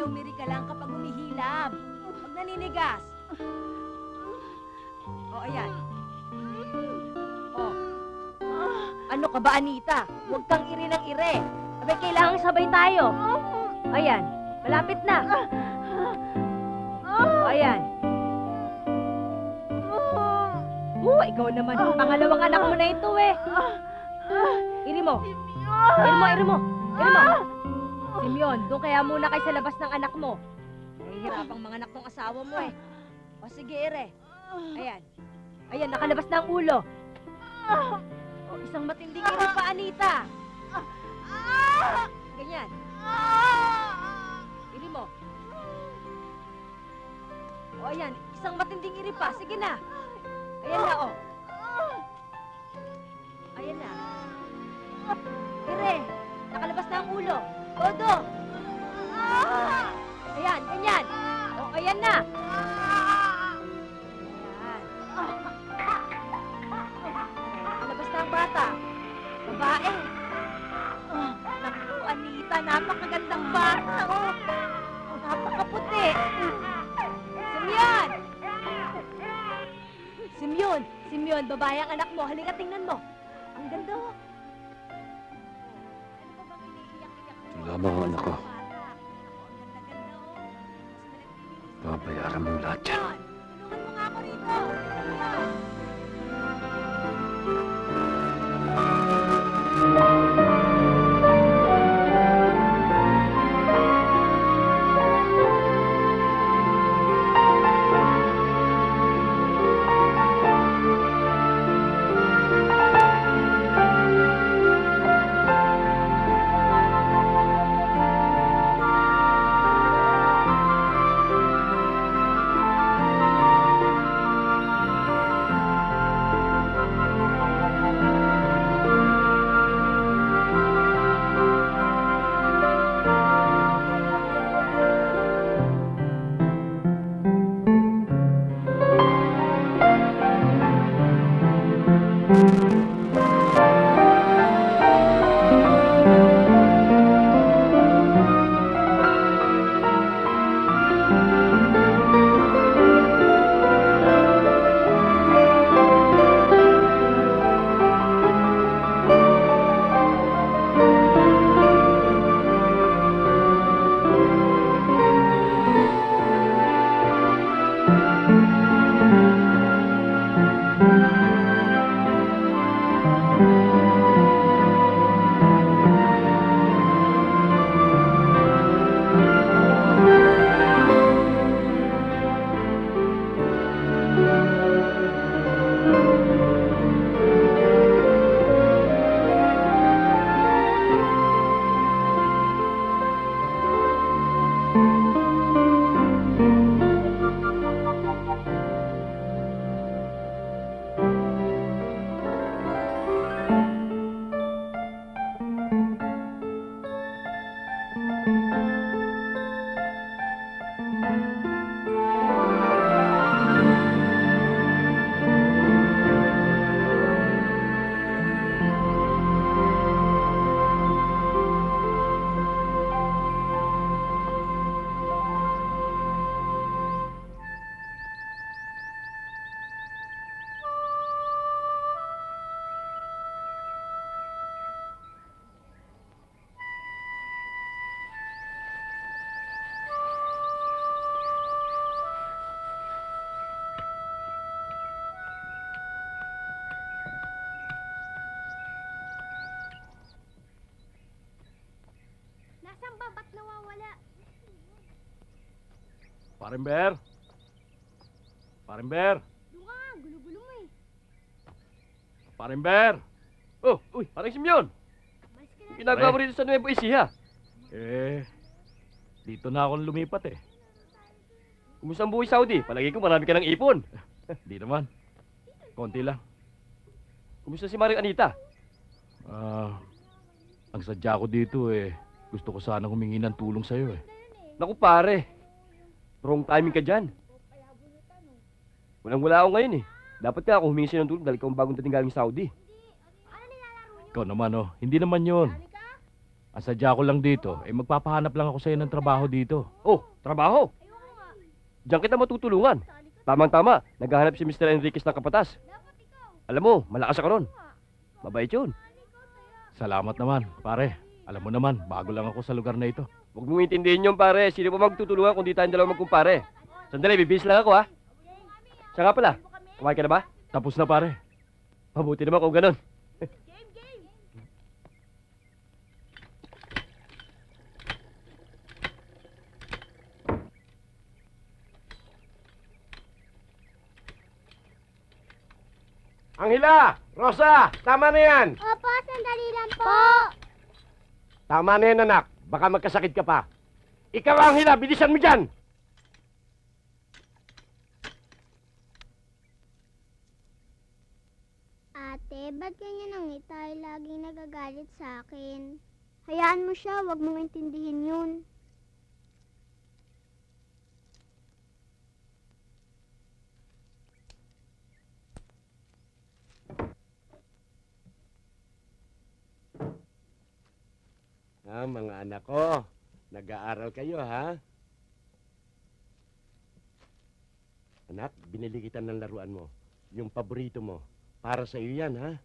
umiri ka lang kapag humihilab. Pag naninigas. O, ayan. O. Ano ka ba, Anita? Huwag kang iri ng ire. Abay, kailangang sabay tayo. Ayan. Malapit na. O, ayan. Ikaw naman. Pangalawang anak mo na ito eh. Iri mo. Iri mo, iri mo. Iri mo. Simeon, doon kaya muna kayo sa labas ng anak mo. Nahihirapang mga anak ng asawa mo eh. O sige, ire. Ayan. Ayan, nakalabas na ang ulo. O, isang matinding iri pa, Anita. Ganyan. Iri mo. O, ayan. Isang matinding iri pa. Sige na. Ayan na, o. Ayan na. Ire, nakalabas na ang ulo. Todo. Ayan, ganyan. O, ayan na. Ayan. Nakalabas na ang bata. Babae. Naku, Anita, napakagandang bata. O, napakaputi. Simeon! Simeon, babae ang anak mo. Halika, tingnan mo. Ang ganda, oh. Ano ba bang iniiyak-iyak mo? Ito lamang ang anak ko. Babayaran mo lahat yan. Tulungan mo nga ako rito. Parimber! Parimber! Doon ka, gulo-gulo mo eh. Parimber! Oh, uy, parang Simeon! Ginagawa mo rito sa Nuevo Ecija? Dito na ako lumipat eh. Kumusta ang buhay Saudi? Palagi ko marami ka ng ipon. Di naman. Konti lang. Kumusta si Maring Anita? Ang sadya ko dito eh, gusto ko sana humingi ng tulong sa'yo eh. Naku pare, wrong timing ka dyan. Walang-wala ako ngayon eh. Dapat nga ako humingi sa'yo ng tulong dahil ikaw ang bagong dating galing Saudi. Ikaw naman oh, hindi naman yun. Asadya ko lang dito, magpapahanap lang ako sa'yo ng trabaho dito. Oh, trabaho. Diyan kita matutulungan. Tamang-tama, naghahanap si Mr. Enriquez ng kapatas. Alam mo, malakas ako ron. Mabait yun. Salamat naman, pare. Alam mo naman, bago lang ako sa lugar na ito. Huwag mong intindihin yun, pare. Sino pa magtutulungan kung di tayong dalawa magkumpare? Sandali, bibis lang ako, ha? Siya nga pala, kumain ka na ba? Tapos na, pare. Mabuti naman kung ganun. Anghela! Rosa! Tama na yan! Opo, sandali lang po. Tama na yan, anak. Baka magkasakit ka pa. Ikaw, Anghela! Bilisan mo dyan! Ate, ba't ganyan ang itay? Laging nagagalit sa akin. Hayaan mo siya, wag mong intindihin yun. Mga anak ko, nag-aaral kayo, ha? Anak, binili kita ng laruan mo. Yung paborito mo. Para sa iyo yan, ha?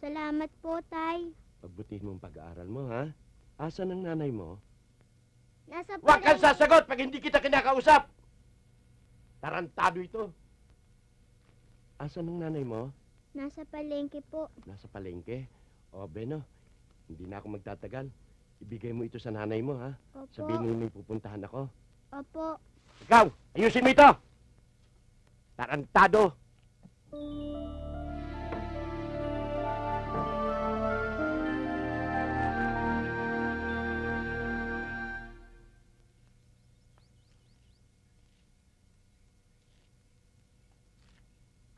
Salamat po, Tay. Pagbutihin mo ang pag-aaral mo, ha? Asan ang nanay mo? Nasa Huwag kang palengke. sasagot pag hindi kita kinakausap! Tarantado ito. Asan ang nanay mo? Nasa palengke po. Nasa palengke. O, Beno, hindi na ako magtatagal. Ibigay mo ito sa nanay mo, ha? Opo. Sabihin mo may pupuntahan ako. Opo. Ikaw, ayusin mo ito! Tarantado!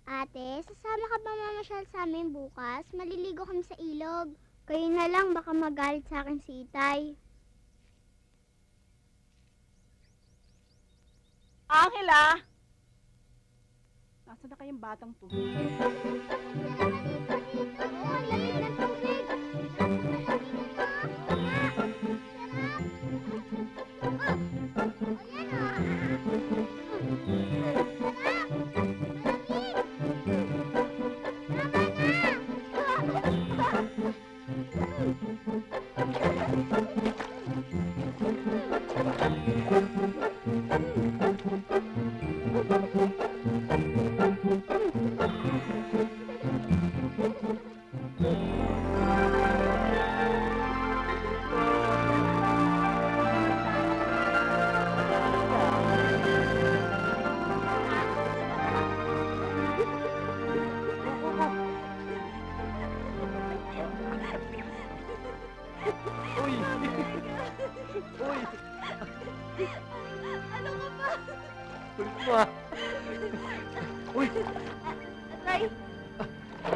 Ate, sasama ka ba mamasyal sa amin bukas? Maliligo kami sa ilog. Kayo na lang, baka magalit sa akin si Itay. Angela! Nasaan na kayong batang to? Oo, ang lamig ng tubig. Uy! Uy! Ano ka ba? Uy, ma! Uy! Tay,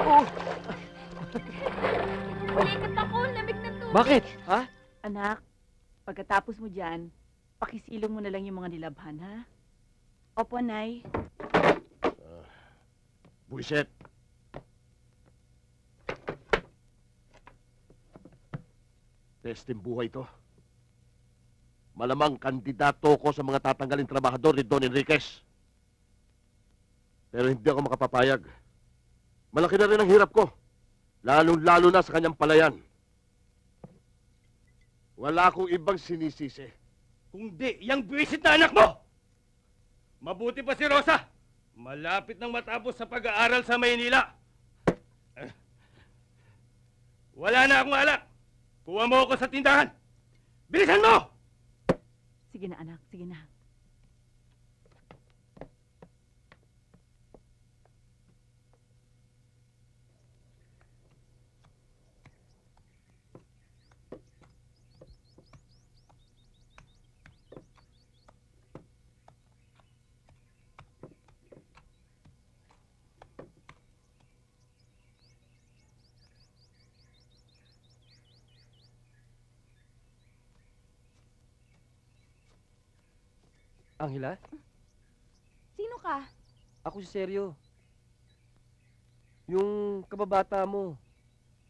Oh! ulikat ako. Lamig ng tubig. Bakit? Ha? Anak, pagkatapos mo dyan, pakisilong mo na lang yung mga nilabhan, ha? Opo, Nay. Buiset! Testing buhay to. Malamang kandidato ko sa mga tatanggalin trabahador ni Don Enriquez. Pero hindi ako makapapayag. Malaki na rin ang hirap ko. Lalong-lalo na sa kanyang palayan. Wala akong ibang sinisisi. Kundi, yung buwisit na anak mo! Mabuti pa si Rosa. Malapit nang matapos sa pag-aaral sa Maynila. Wala na akong alak. Kuha mo ako sa tindahan. Bilisan mo! Sige na, anak. Sige na. Angela? Sino ka? Ako si Sergio. Yung kababata mo.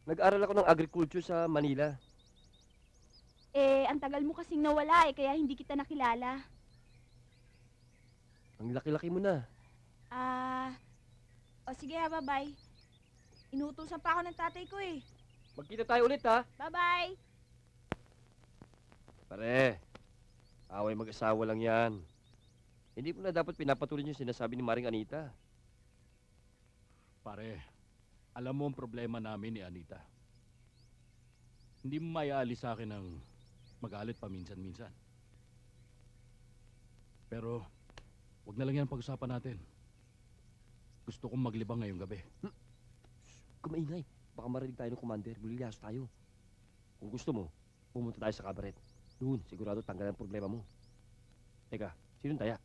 Nag-aral ako ng agriculture sa Manila. Ang tagal mo kasing nawala kaya hindi kita nakilala. Ang laki-laki mo na. O sige bye-bye. Inuutusan pa ako ng tatay ko Magkita tayo ulit, ha? Bye-bye! Pare, away mag-asawa lang yan. Hindi mo na dapat pinapatuloy yung sinasabi ni Maring Anita. Pare, alam mo ang problema namin ni Anita. Hindi mo maiaalis sa akin ng magalit paminsan-minsan. Pero, wag na lang yan pag-usapan natin. Gusto kong maglibang ngayong gabi. Kumaingay. Baka marinig tayo ng commander. Bulilyas tayo. Kung gusto mo, pumunta tayo sa kabaret. Doon, sigurado tanggal ang problema mo. Teka, sinong taya?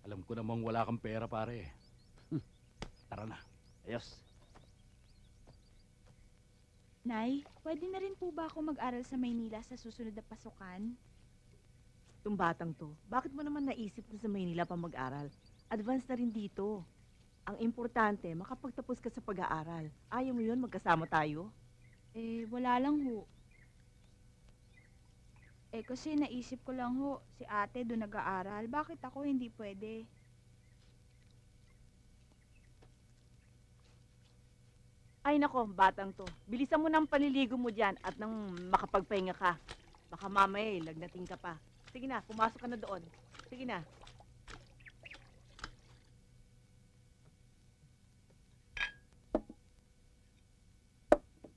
Alam ko namang wala kang pera, pare. Tara na. Ayos. Nay, pwede na rin po ba ako mag-aral sa Maynila sa susunod na pasukan? Itong batang to, bakit mo naman naisip na sa Maynila pa mag-aral? Advance na rin dito. Ang importante, makapagtapos ka sa pag-aaral. Ayaw mo yun, magkasama tayo? Wala lang ho. Kasi naisip ko lang ho, si ate doon nag-aaral. Bakit ako hindi pwede? Ay nako, batang to. Bilisan mo ng panliligo mo dyan at nang makapagpahinga ka. Baka mamaya lagnating ka pa. Sige na, pumasok ka na doon. Sige na.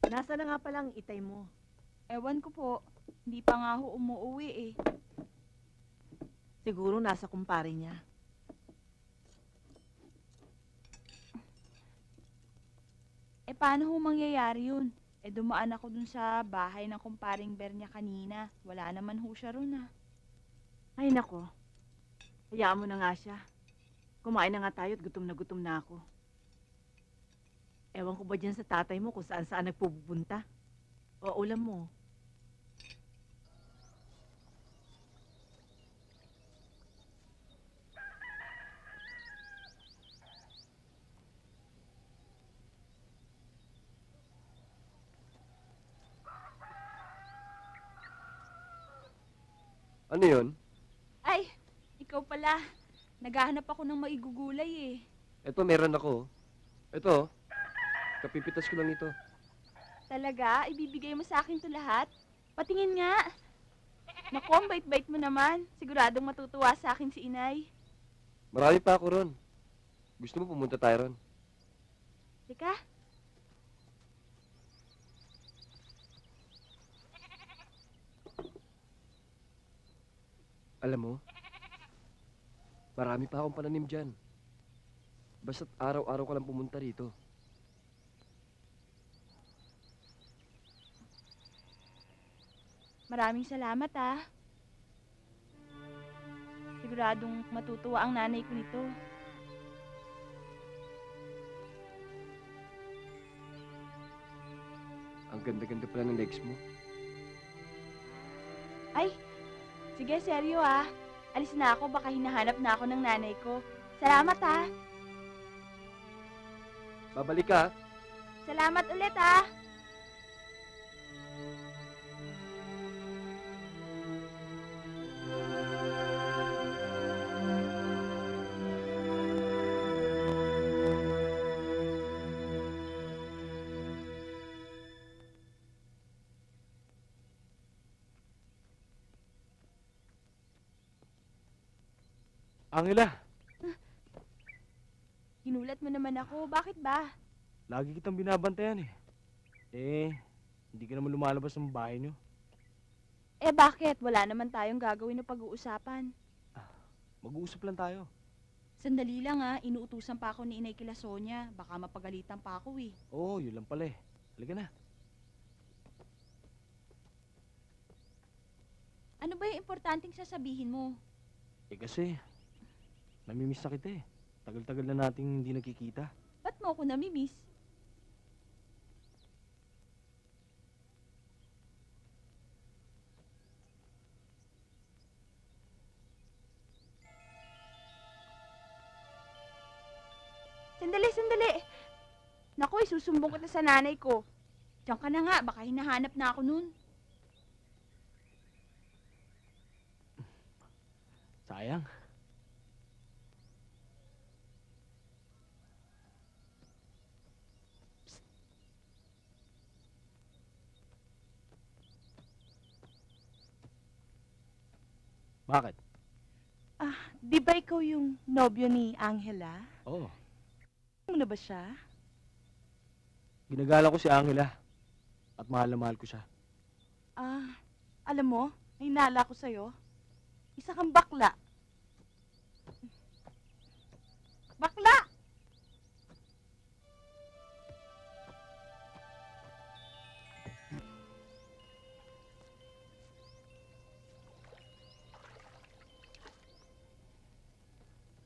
Nasa na nga palang itay mo? Ewan ko po, hindi pa nga ho umuwi Siguro nasa kumpare niya. Paano ho mangyayari yun? Dumaan ako dun sa bahay ng kumparing Ber niya kanina. Wala naman ho siya ron Ay nako, hayaan mo na nga siya. Kumain na nga tayo at gutom na ako. Ewan ko ba dyan sa tatay mo kung saan nagpupunta? O ulam mo? Ano yun? Ay, ikaw pala. Naghahanap ako ng maigugulay Ito, meron ako. Ito, kapipitas ko lang ito. Talaga? Ibibigay mo sa akin to lahat? Patingin nga. Naku, ang bait-bait mo naman. Siguradong matutuwa sa akin si inay. Marami pa ako ron. Gusto mo pumunta tayo ron? Teka. Alam mo, marami pa akong pananim dyan. Basta't araw-araw ka lang pumunta rito. Maraming salamat Siguradong matutuwa ang nanay ko nito. Ang ganda-ganda pala ng legs mo. Ay, sige, seryo Alis na ako, baka hinahanap na ako ng nanay ko. Salamat Babalik ka. Salamat ulit Angela, Ginulat mo naman ako, bakit ba? lagi kitang binabantayan hindi ka naman lumalabas ng bahay niyo. Bakit? Wala naman tayong gagawin na pag-uusapan. Mag-uusap lang tayo. Sandali lang inuutusan pa ako ni Inay kila Sonia. Baka mapagalitan pa ako Oo, yun lang pala Halika na. Ano ba yung importanteng sasabihin mo? Kasi, namimiss na kita Tagal-tagal na nating hindi nakikita. Ba't mo ako namimiss? Sandali! Naku, isusumbong kita sa nanay ko. Diyan ka na nga, baka hinahanap na ako nun. Sayang. Bakit? Di ba ikaw yung nobyo ni Angela? Oo. Ano na ba siya? Ginagala ko si Angela. At mahal na mahal ko siya. Alam mo, may nala ko sa'yo. Isa kang bakla. Bakla!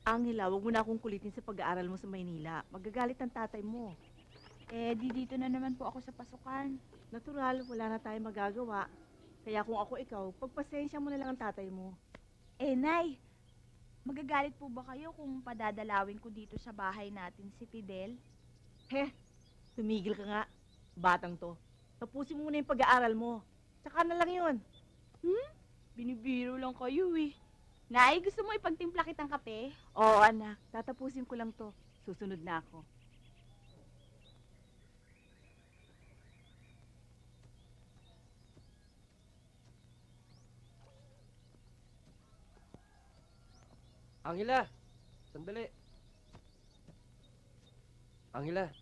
Angela, wag mo na akong kulitin sa pag-aaral mo sa Maynila. Magagalit ang tatay mo. Eh, di dito na naman po ako sa pasukan. Natural, wala na tayong magagawa. Kaya kung ako ikaw, pagpasensya mo na lang ang tatay mo. Eh, Nay, magagalit po ba kayo kung padadalawin ko dito sa bahay natin si Fidel? Tumigil ka nga, batang to. Tapusin mo muna yung pag-aaral mo. Tsaka na lang yun. Binibiro lang kayo eh. Nay, gusto mo ipagtimpla kitang kape? Oo, anak. Tatapusin ko lang to. Susunod na ako. Angela! Sandali! Angela,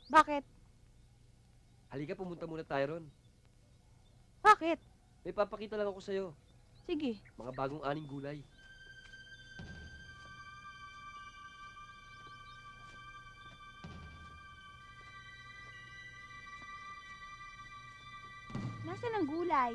Bakit? halika pumunta muna tayo ron. Bakit? May papakita lang ako sa'yo. Sige. Mga bagong aning gulay. Nasaan ang gulay?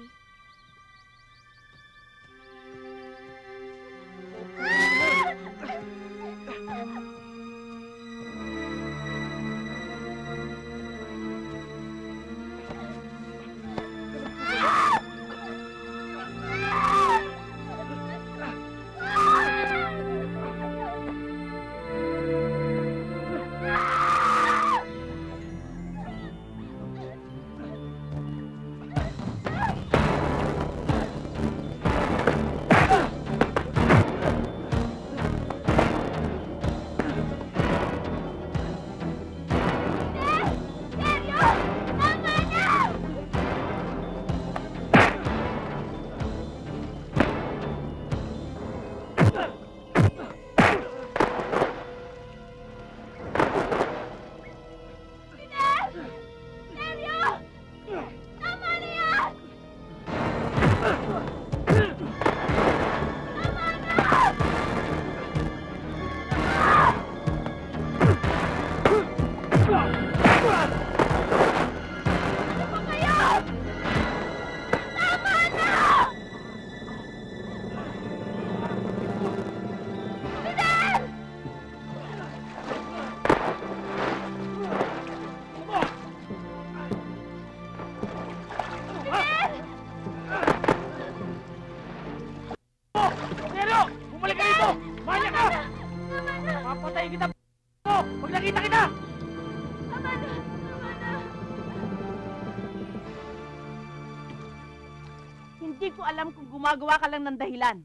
Hindi ko alam kung gumagawa ka lang ng dahilan.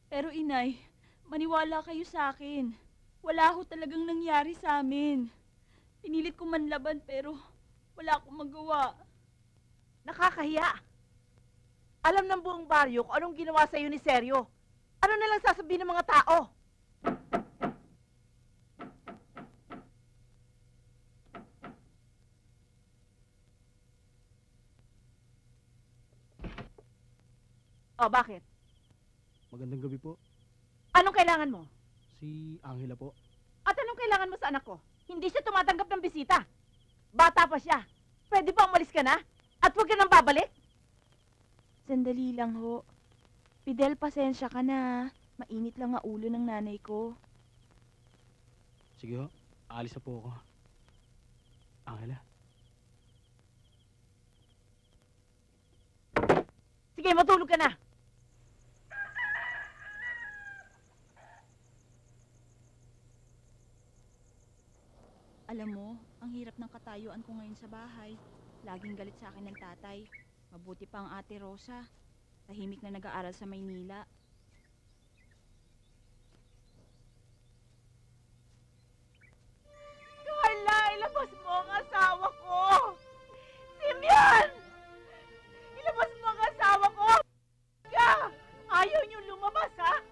Pero inay, maniwala kayo sa akin. Wala ho talagang nangyari sa amin. Pinilit ko manlaban pero wala akong magawa. Nakakahiya. Alam ng buong baryo kung anong ginawa sa'yo ni Seryo. Ano na lang sasabihin ng mga tao? Oh, bakit? Magandang gabi po. Anong kailangan mo? Si Angela po. At anong kailangan mo sa anak ko? Hindi siya tumatanggap ng bisita. Bata pa siya. Pwede ba umalis ka na? At huwag ka nang babalik? Sandali lang ho. Fidel, pasensya ka na. Mainit lang ang ulo ng nanay ko. Sige ho, aalis na po ako. Angela. Sige, matulog ka na. Alam mo, ang hirap ng katayuan ko ngayon sa bahay. Laging galit sa akin ng tatay. Mabuti pa ang ate Rosa. Tahimik na nag-aaral sa Maynila. Carla, ilabas mo ang asawa ko! Simeon! Ilabas mo ang asawa ko! Ka! Ayaw niyo lumabas, ha?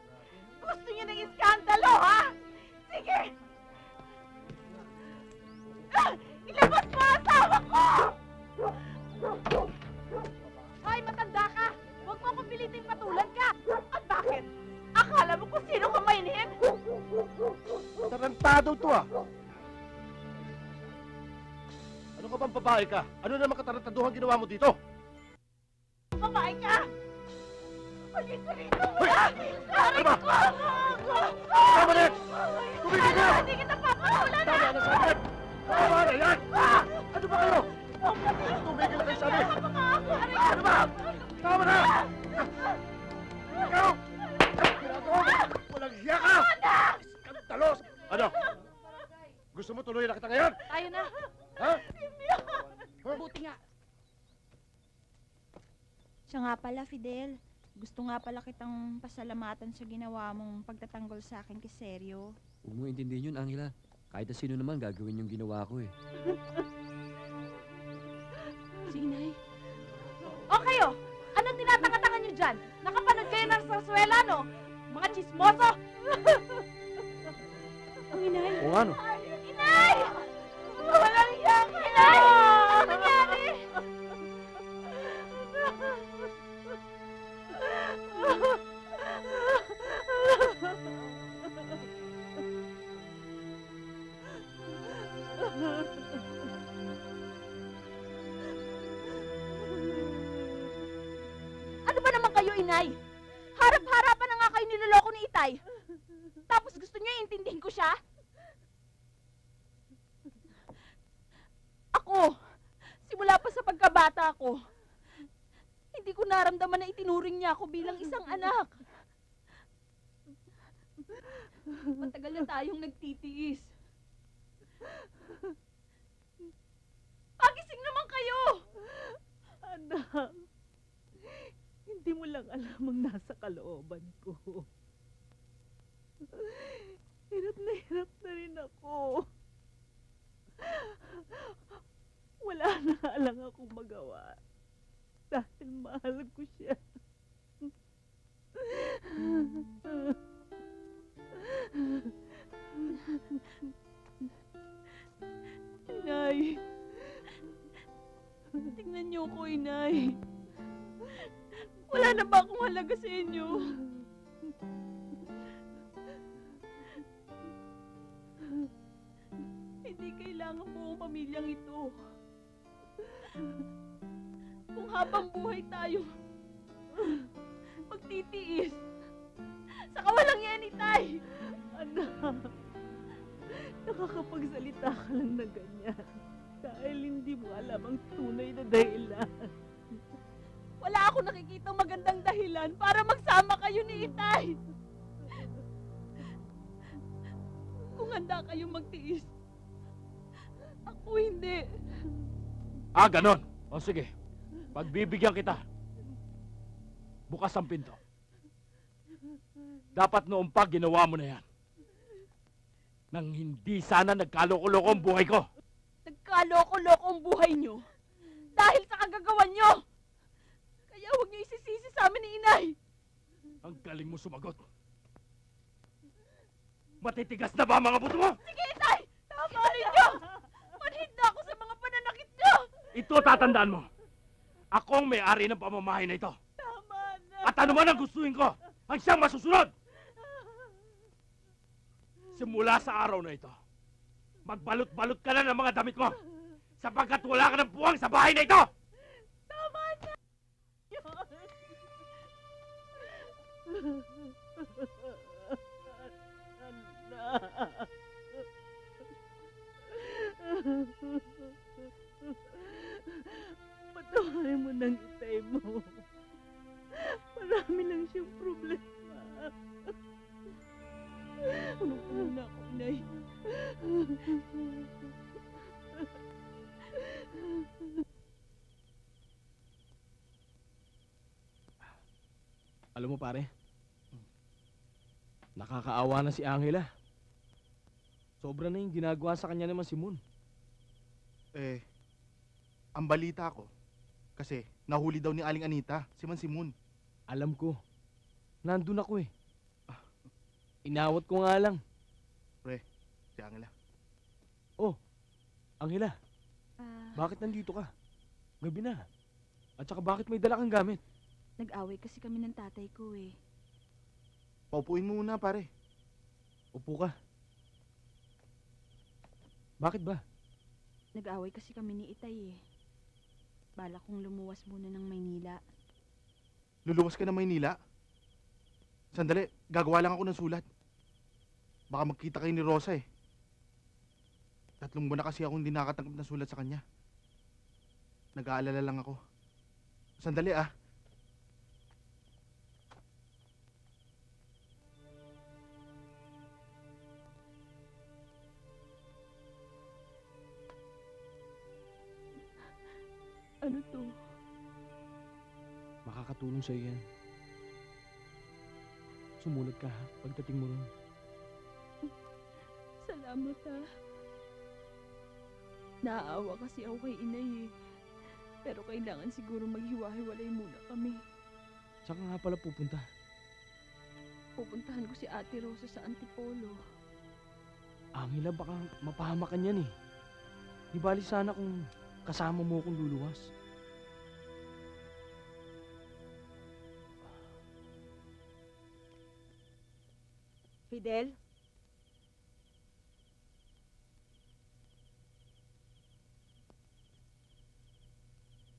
Gusto niyo ng iskandalo, ha? Sige! Ilabas mo ang asawa ko! Ay, matanda ka! Huwag mo akong piliting patulan ka! At bakit? Akala mo kung sino ka mainhin? Tarantado to ah! Ano ka bang babae ka? Ano naman katarantaduhan ginawa mo dito? Babae ka! Halika ka rito! Hoy! Ano ba? Tama na! Tumigil ka! Hindi kita papatulan, ha? Tama na sa akin! Tama na yan! Ano ba kayo? Tumigil kayo sa amin! Ano ba? Tama na! Ikaw! Ginagawa mo! Walang hiya ka! Iskandalos! Ano? Gusto mo tuloy na kita ngayon? Tayo na! Ha? Buti nga. Siya nga pala, Fidel. Gusto nga pala kitang pasalamatan sa ginawa mong pagtatanggol sa akin kay Seryo. Huwag mo intindihin yun, Angela. Kahit na sino naman gagawin yung ginawa ko eh. Si Inay. O kayo! Anong tinatanga-tanga niyo dyan? Nakapanood kayo ng sarswela, no? Mga chismoso! Ang Inay. O ano? Inay! Walang iyang Inay! Ano nangyari? Ano ba naman kayo, Inay? Harap-harapan na nga kayo niloloko ni Itay. Tapos gusto niyo iintindihin ko siya? Ako, simula pa sa pagkabata ko, hindi ko naramdaman na itinuring niya ako bilang isang anak. Matagal na tayong nagtitiis. Pagising naman kayo! Anak, hindi mo lang alam ang nasa kalooban ko. Hirap na rin ako. Wala na lang akong magawa. Dahil mahal ko siya. Inay. Tingnan niyo ko, Inay. Wala na ba akong halaga sa inyo? Hindi kailangan buong pamilyang ito. Kung habang buhay tayo, magtitiis. Sa kawalang yan, Itay! Anak, nakakapagsalita ka lang na ganyan. Dahil hindi mo alam ang tunay na dahilan. Wala ako nakikita magandang dahilan para magsama kayo ni Itay. Kung handa kayong magtiis, ako hindi. Ah, ganon. O sige, pagbibigyan kita. Bukas ang pinto. Dapat noong pa ginawa mo na yan. Nang hindi sana nagkaloko-loko ang buhay ko. Nagkaloko-loko ang buhay nyo dahil sa kagagawan nyo. Kaya huwag nyo isisisi sa amin ni Inay. Ang galing mo sumagot. Matitigas na ba ang mga buto mo? Sige, Itay! Tama rin nyo! Manhid na ako sa mga pananakit nyo! Ito tatandaan mo. Ako ang may-ari ng pamamahay na ito. Tama na! At ano man ang gustuin ko, ang siyang masusunod. Simula sa araw na ito, magbalot-balot ka na ng mga damit mo sapagkat wala ka ng puwang sa bahay na ito! Tama na! Patawarin mo ng Itay mo. Marami lang siyang problema. Ano na ako, Inay? Alam mo pare, nakakaawa na si Angela. Sobra na yung ginagawa sa kanya naman si Moon. Ang balita ko, kasi nahuli daw ni Aling Anita, si Moon. Alam ko. Nandun ako eh. Inawat ko nga lang. Si Angela. Angela, bakit nandito ka? Gabi na. At saka bakit may dala kang gamit? Nag-away kasi kami ng tatay ko eh. Paupuin mo muna, pare. Upo ka. Bakit ba? Nag-away kasi kami ni Itay eh. Balak kong lumuwas muna ng Maynila. Luluwas ka na Maynila? Sandali, gagawa lang ako ng sulat. Baka magkita kayo ni Rosa eh. 3 buwan na kasi akong hindi nakatanggap ng sulat sa kanya. Nag-aalala lang ako. Sandali ah. Ano to? Makakatulong sa'yo yan. Sumulat ka ha, pagdating mo ron. Salamat ha. Naaawa kasi ako kay Inay eh. Pero kailangan siguro maghiwa-hiwalay muna kami. Saan ka nga pala pupunta? Pupuntahan ko si Ate Rosa sa Antipolo. Angela, baka mapahamakan yan eh. Di bali sana kung kasama mo akong luluwas. Fidel?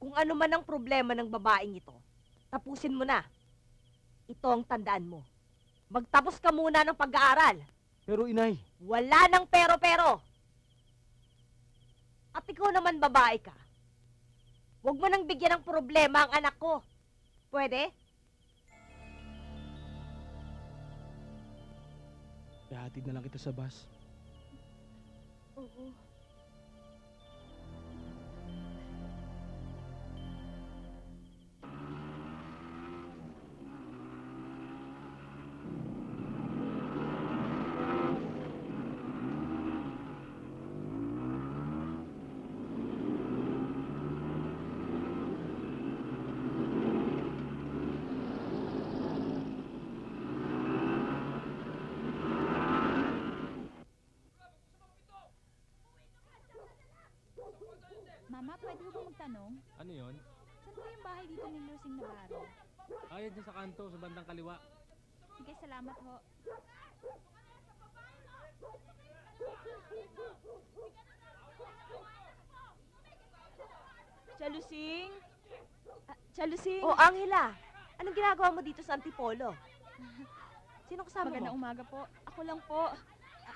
Kung ano man ang problema ng babaeng ito, tapusin mo na. Ito ang tandaan mo. Magtapos ka muna ng pag-aaral. Pero inay, Wala nang pero-pero. At ikaw naman babae ka. Huwag mo nang bigyan ng problema ang anak ko. Pwede? ihatid na lang kita sa bus. Oo. Mama, pwede ko bang magtanong? Ano yon? Saan po yung bahay dito ni Lusing Navarro? Ayun dyan sa kanto, sa bandang kaliwa. Sige, salamat ho. Chalusing? Chalusing? O, Angela, anong ginagawa mo dito sa Antipolo? Sino kasama Magandang mo? umaga po. Ako lang po.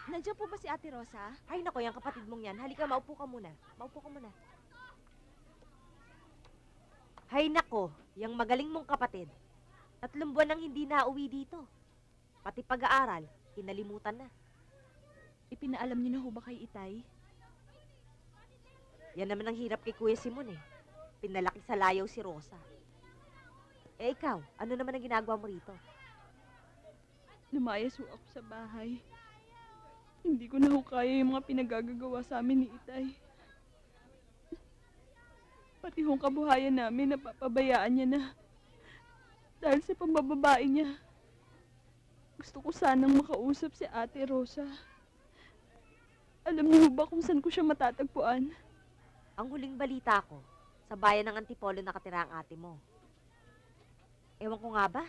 Nandiyan po ba si Ate Rosa? Ay, nako, yung kapatid mong yan. Halika, maupo ka muna. Maupo ka muna. Hay nako, yung magaling mong kapatid. 3 buwan nang hindi nauwi dito. Pati pag-aaral, kinalimutan na. Ipinaalam niyo na ho ba kay Itay? Yan naman ang hirap kay Kuya Simon eh. Pinalaki sa layaw si Rosa. Eh ikaw, ano naman ang ginagawa mo rito? Lumayas ho ako sa bahay. Hindi ko na ho kaya yung mga pinagagagawa sa amin ni Itay. Pati hong kabuhayan namin, napapabayaan niya na. Dahil sa pambababae niya. Gusto ko sanang makausap si Ate Rosa. Alam niyo ba kung saan ko siya matatagpuan? Ang huling balita ko, sa bayan ng Antipolo nakatira ang ate mo. Ewan ko nga ba?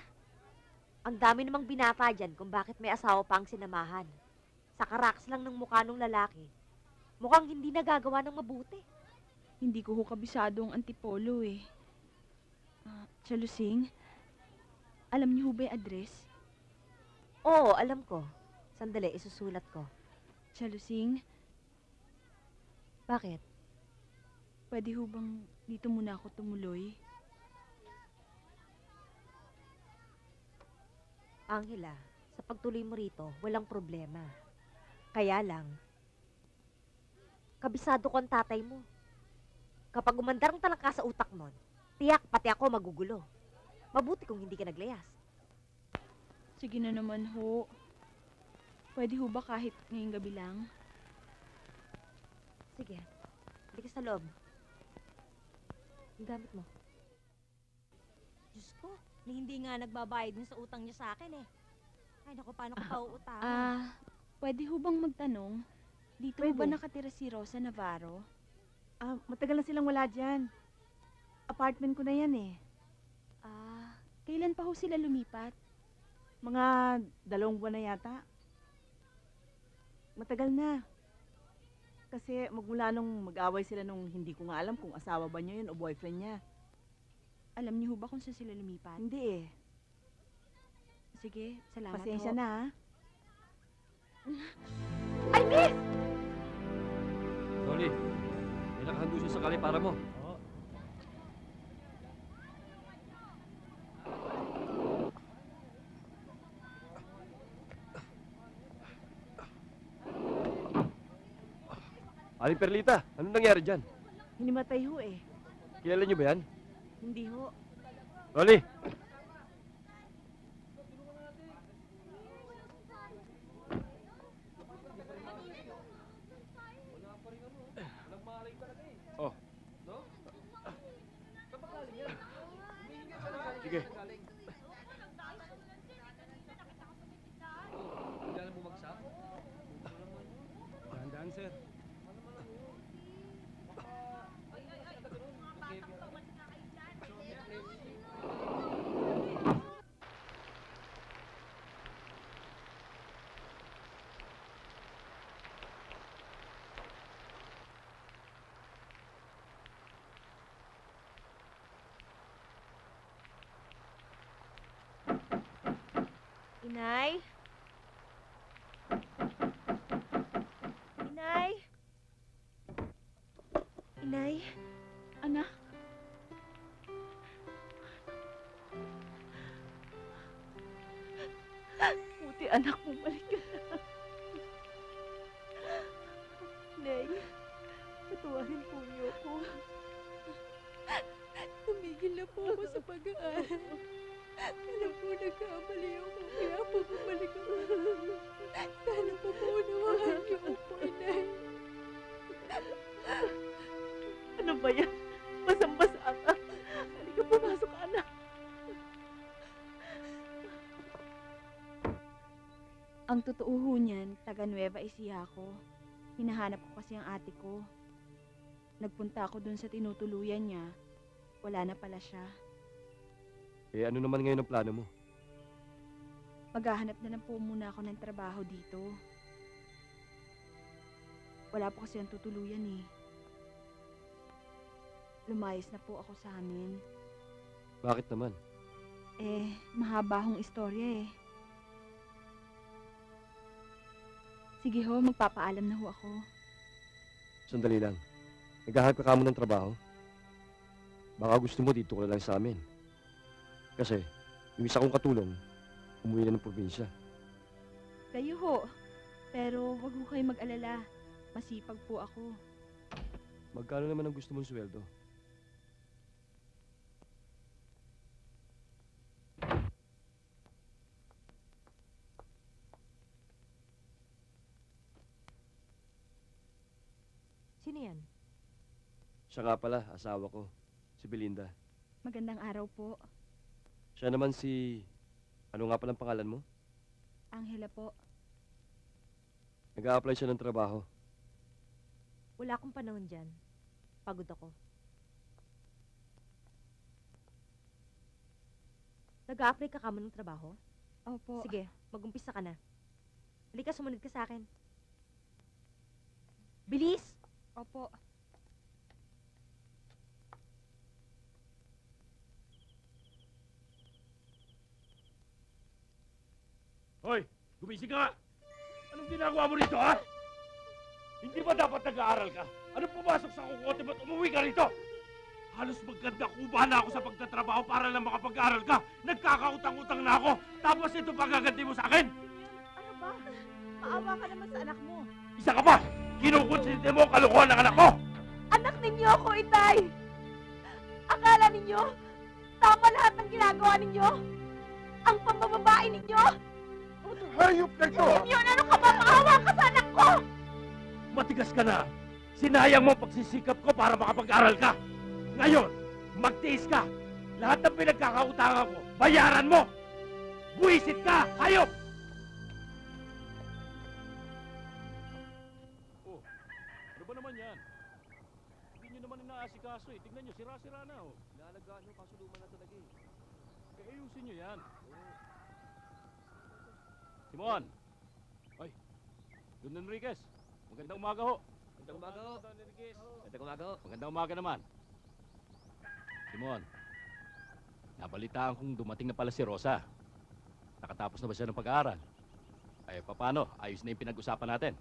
Ang dami namang binata dyan kung bakit may asawa pa ang sinamahan. Sa karaks lang ng mukha ng lalaki. Mukhang hindi nagagawa ng mabuti. Hindi ko ho kabisado ang Antipolo eh. Chalusing, alam niyo ho ba yung address? Oo, alam ko. Sandali, isusulat ko. Chalusing, Bakit? pwede ho bang dito muna ako tumuloy? Angela, sa pagtuloy mo rito, walang problema. Kaya lang, kabisado ko ang tatay mo. Kapag umandar ang talangka sa utak nun, tiyak pati ako magugulo. Mabuti kung hindi ka naglayas. Sige na naman ho. Pwede ho ba kahit ngayong gabi lang? Sige. Hindi ka sa loob. Yung gamit mo. Diyos ko, hindi nga nagbabayad din sa utang niya sa akin eh. Ay, naku, paano ko pa uutangin? Pwede ho bang magtanong? Dito ho ba nakatira si Rosa Navarro? Matagal na silang wala dyan. Apartment ko na yan eh. Kailan pa ho sila lumipat? Mga 2 buwan na yata. Matagal na. Kasi magmula nung mag-away sila nung hindi ko nga alam kung asawa ba niya yun o boyfriend niya. Alam niyo ho ba kung saan sila lumipat? Hindi eh. Sige, salamat Pasensya ho. na ha. Ay, miss! Dolly, may nakahando siya sa kali para mo. Oo. Aling Perlita, anong nangyari dyan? Hinimatay ho eh. Kilala niyo ba yan? Hindi ho. Dolly! Oh. Sige. Hindi na bumagsak. Dahan-dahan, sir. Inay? Inay? Inay? Anak? Buti anak mo, balik ka na. Nay, patuwarin po niyo ako. Tumigil na po ako sa pag-aaral. Alam po, nagkamali ako. Kaya po bumalik ako. Sana po po unawahan niyo po, Inay. Ano ba yan? Basang-basa ka. Halika, pumasok, anak. Ang totoo ho niyan, taga Nueva Ecija ako. Hinahanap ko kasi ang ate ko. Nagpunta ako dun sa tinutuluyan niya. Wala na pala siya. Eh, ano naman ngayon ang plano mo? Maghahanap na lang po muna ako ng trabaho dito. Wala po kasi ang tutuluyan eh. Lumayas na po ako sa amin. Bakit naman? Mahaba hong istorya eh. Sige ho, magpapaalam na ho ako. Sandali lang. Naghahanap ka mo ng trabaho? Baka gusto mo dito ka na lang sa amin. Kasi, yung isa kong katulong, umuwi na ng probinsya. Kayo ho. Pero wag ho kayo mag-alala. Masipag po ako. Magkano naman ang gusto mong sweldo? Sino yan? Siya nga pala, asawa ko, si Belinda. Magandang araw po. Siya naman si... Ano nga palang pangalan mo? Angela po. Nag-a-apply siya ng trabaho. Wala akong panahon dyan. Pagod ako. Nag-a-apply ka kamo ng trabaho? Opo. Sige, mag-umpisa ka na. Halika, sumunod ka sa akin. Bilis! Opo. Hoy, gumising ka nga! Anong ginagawa mo rito, ha? Hindi ba dapat nag-aaral ka? Anong pumasok sa kukote mo't umuwi ka rito? Halos magganda kuba na ako sa pagtatrabaho para lang makapag-aaral ka. Nagkakautang-utang na ako. Tapos ito pa gaganti mo sa akin. Ano ba? Maawa ka naman sa anak mo. Isa ka pa! Kinukonsinte mo ang kalokohan ng anak ko! Anak ninyo ako, Itay! Akala ninyo, tama lahat ng ginagawa ninyo? Ang pambababae ninyo? Hayop na ito! Simeon, ano ka ba? Maawa ka sa anak ko! Matigas ka na. Sinayang mo ang pagsisikap ko para makapag-aral ka. Ngayon, magtiis ka. Lahat ng pinagkakautangan ko, bayaran mo! Buwisit ka! Hayop! Oh, ano ba naman yan? Hindi nyo naman inaasikaso eh. Tignan nyo, sira-sira na oh. Nalagaan nyo, kaso luma na talaga eh. Kaya ayusin nyo yan. Simon! Ay, Don Enriquez. Magandang umaga ho. Magandang umaga ho. Don Enriquez. Magandang umaga ho. Magandang umaga naman. Simon, nabalitaan kong dumating na pala si Rosa. Nakatapos na ba siya ng pag-aaral? Ay, paano? Ayos na yung pinag-usapan natin.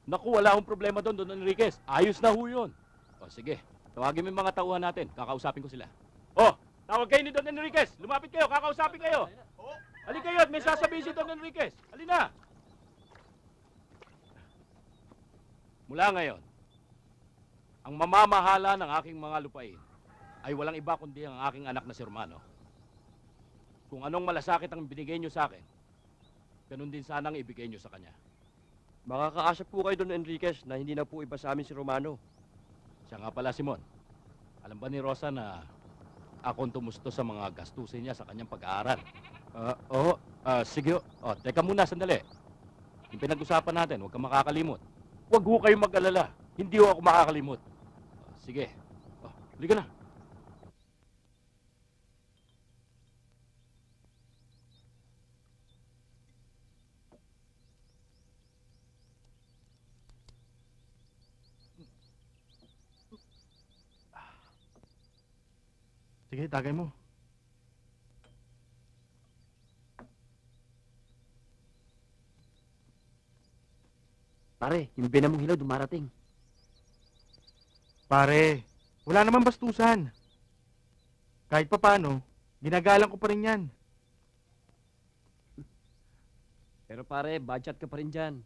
Naku, wala akong problema doon, Don Enriquez. Ayos na ho yun. O, sige. Tawagin mo yung mga tauhan natin. Kakausapin ko sila. Oh, tawag kayo ni Don Enriquez. Lumapit kayo, kakausapin kayo. Halika kayo at may sasabihin si Don Enriquez. Halina! Mula ngayon, ang mamamahala ng aking mga lupain ay walang iba kundi ang aking anak na si Romano. Kung anong malasakit ang binigay nyo sa akin, ganun din sanang ibigay nyo sa kanya. Makakaasa po kayo Don Enriquez na hindi na po iba sa amin si Romano. Siya nga pala, Simon. Alam ba ni Rosa na akong tumusto sa mga gastusin niya sa kanyang pag-aaral? Sige. Teka muna, sandali. Yung pinag-usapan natin, huwag kang makakalimot. Huwag ho kayong mag-alala. Hindi ho ako makakalimot. Sige. Halika na. Sige, tagay mo. Pare, yung bina mong hilaw dumarating. Pare, wala namang bastusan. Kahit papano, ginagalang ko pa rin yan. Pero pare, budget ka pa rin dyan.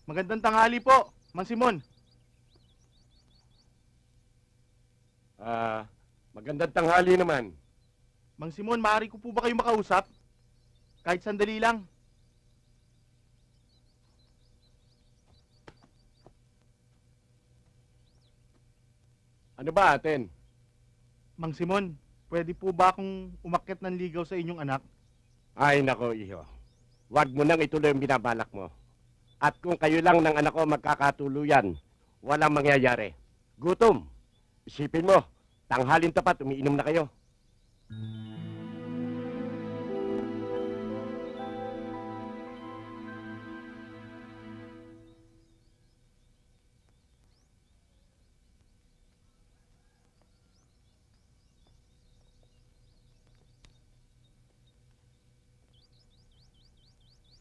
Magandang tanghali po, Mang Simon. Magandang tanghali naman. Mang Simon, maaari ko po ba kayo makausap? Kahit sandali lang. Ano ba atin? Mang Simon, pwede po ba akong umakyat ng ligaw sa inyong anak? Ay nako, iho. Huwag mo nang ituloy ang binabalak mo. At kung kayo lang ng anak ko magkakatuluyan, walang mangyayari. Gutom. Isipin mo, tanghalin tapat, umiinom na kayo.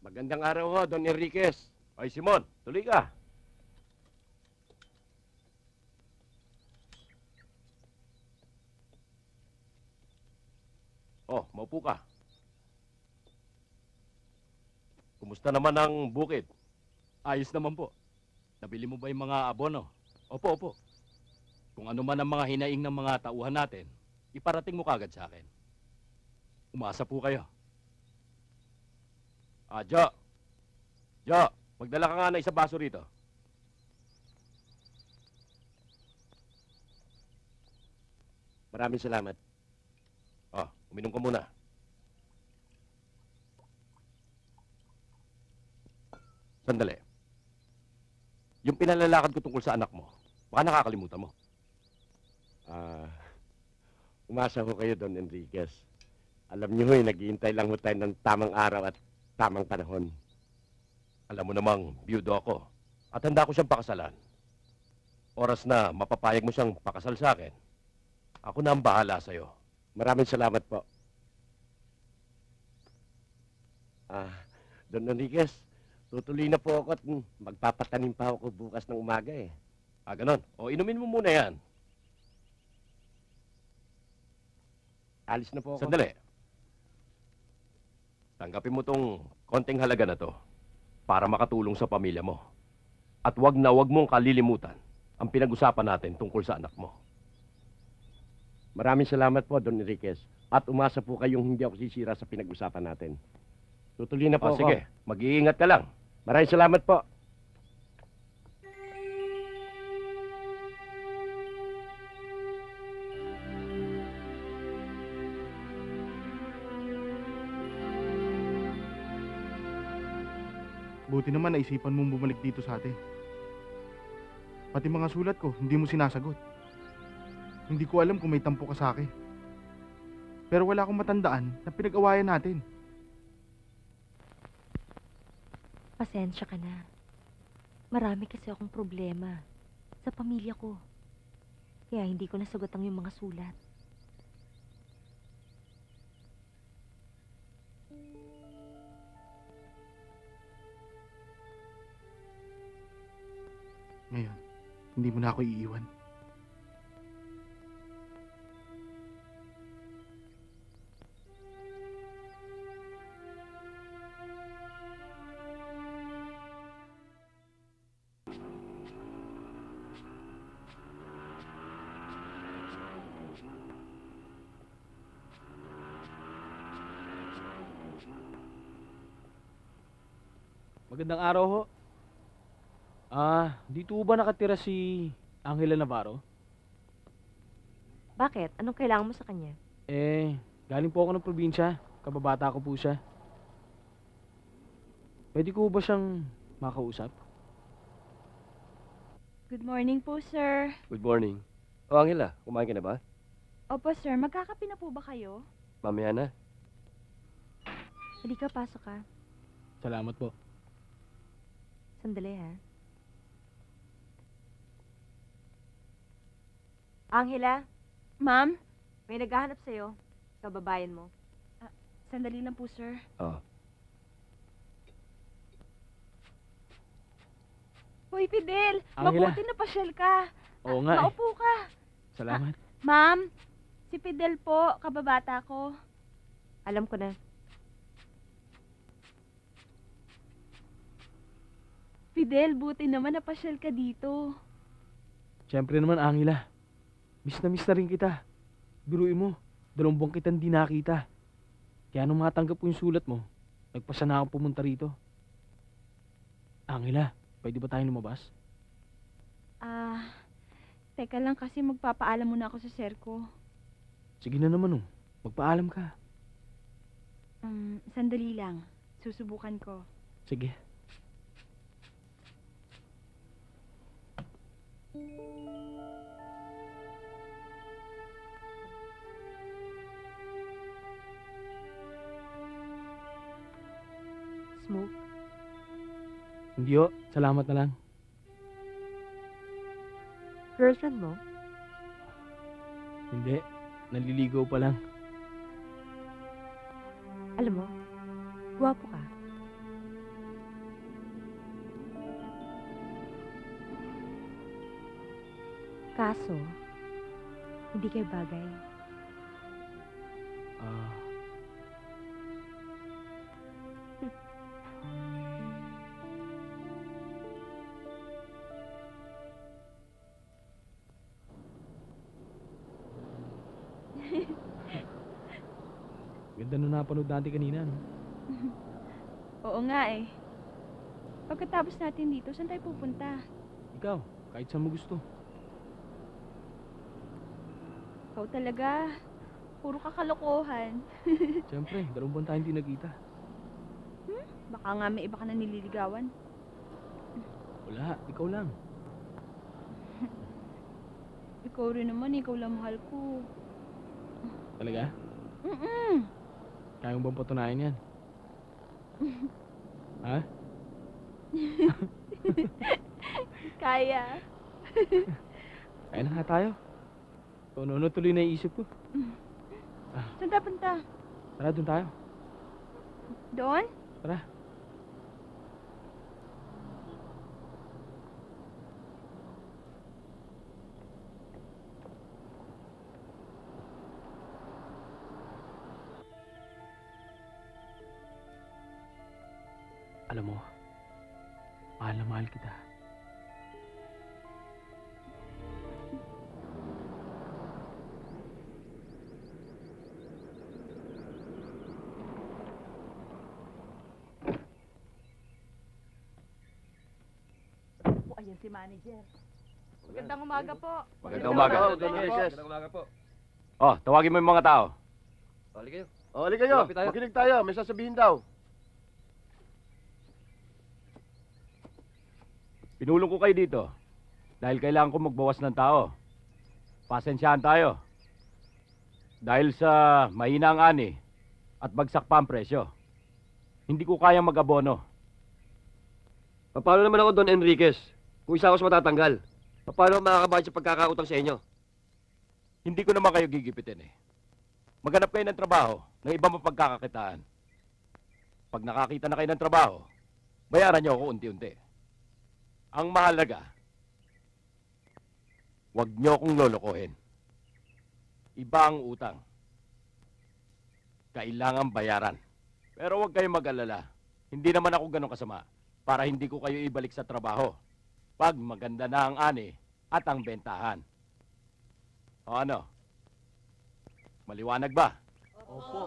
Magandang araw ho, Don Enriquez. Ay, Simon, tuloy ka. Oh, maupo ka. Kumusta naman ang bukid? Ayos naman po. Nabili mo ba yung mga abono? Opo. Kung ano man ang mga hinaing ng mga tauhan natin, iparating mo kagad sa akin. Umasa po kayo. Jo, magdala ka nga na isang baso rito. Maraming salamat. Uminom ka muna. Sandali. Yung pinalalakad ko tungkol sa anak mo, baka nakakalimutan mo. Umasa ho kayo, Don Enriquez. Alam niyo ho, naghihintay lang ho tayo ng tamang araw at tamang panahon. Alam mo namang, biyudo ako. At handa ko siyang pakasalan. Oras na mapapayag mo siyang pakasal sa akin, ako na ang bahala sa'yo. Maraming salamat po. Don Enriquez, tutuloy na po ako at magpapatanim pa ako bukas ng umaga eh. Ganon. Inumin mo muna yan. Alis na po ako. Sandali. Tanggapin mo tong konting halaga na to para makatulong sa pamilya mo. At wag mong kalilimutan ang pinag-usapan natin tungkol sa anak mo. Maraming salamat po, Don Enriquez. At umasa po kayong hindi ako sisira sa pinag-usapan natin. Tutuloy na po O ako. sige, mag-iingat ka lang. Maraming salamat po. Buti naman naisipan mong bumalik dito sa atin. Pati mga sulat ko, hindi mo sinasagot. Hindi ko alam kung may tampo ka sa akin. Pero wala akong matandaan na pinag-awayan natin. Pasensya ka na. Marami kasi akong problema sa pamilya ko. Kaya hindi ko nasagot ang iyong mga sulat. Ngayon, hindi mo na ako iiwan. Magandang araw ho. Dito ba nakatira si Angela Navarro? Bakit? Anong kailangan mo sa kanya? Galing po ako ng probinsya. Kababata ko po siya. Pwede ko ba siyang makausap? Good morning po, sir. Good morning. O, Angela, kumain ka na ba? Opo, sir. Magkakape na po ba kayo? Mamaya na. Halika, pasok ka. Salamat po. Sandali, ha? Angela, Ma'am? may naghahanap sa'yo. Kababayan mo. Sandali lang po, sir. Oo. Hoy, Fidel! Angela. Mabuti na pasyal ka. Oo nga eh. Maupo ka. Salamat. Ma'am, si Fidel po, kababata ko. Alam ko na. Fidel, buti naman napasyal ka dito. Siyempre naman, Angela. Miss na rin kita. Biruin mo, 2 buwan kitang di nakita. Kaya nung matanggap ko yung sulat mo, nagpasa na ako pumunta rito. Angela, pwede ba tayo lumabas? Teka lang kasi magpapaalam muna ako sa sir ko. Sige na naman oh, magpaalam ka. Sandali lang. Susubukan ko. Sige. Smoke. Hindi ho, salamat na lang. Girlfriend mo? Hindi, naliligaw pa lang. Alam mo, gwapo ka. Kaso, hindi kayo bagay. Ganda nung napanood natin kanina, no? Oo nga eh. Pagkatapos natin dito, saan tayo pupunta? Ikaw, kahit saan mo gusto. Ikaw talaga. Puro kakalokohan. Siyempre, 2 buwan tayong hindi nagkita. Baka nga may iba ka na nililigawan. Wala, ikaw lang. Ikaw rin naman, ikaw lang mahal ko. Talaga? Mm-mm. Kaya mo bang patunayan yan? Ha? Kaya. Kaya na nga tayo. Kung ano tuloy na iisip ko. Saan tayo punta? Tara, doon tayo. Doon? Tara. Alam mo, mahal na mahal kita. Ayan si manager. Magandang umaga po. Magandang umaga. Magandang umaga po. Oh, tawagin mo yung mga tao. Bali kayo. O, halika nyo. Malapit tayo. Makinig tayo. May sasabihin daw. Pinulong ko kayo dito dahil kailangan ko magbawas ng tao. Pasensyahan tayo. Dahil sa mahina ang ani at bagsak pa ang presyo. Hindi ko kayang mag-abono. Paano naman ako, Don Enriquez? Kung isa ako sa matatanggal. Paano ako makakabayad sa pagkakautang sa inyo? Hindi ko naman kayo gigipitin eh. Maghanap kayo ng trabaho ng ibang mapagkakakitaan. Pag nakakita na kayo ng trabaho, bayaran niyo ako unti-unti. Ang mahalaga, huwag niyo akong lolokohin. Iba ang utang. Kailangan bayaran. Pero huwag kayong mag-alala. Hindi naman ako ganun kasama para hindi ko kayo ibalik sa trabaho pag maganda na ang ani at ang bentahan. O ano? Maliwanag ba? Opo.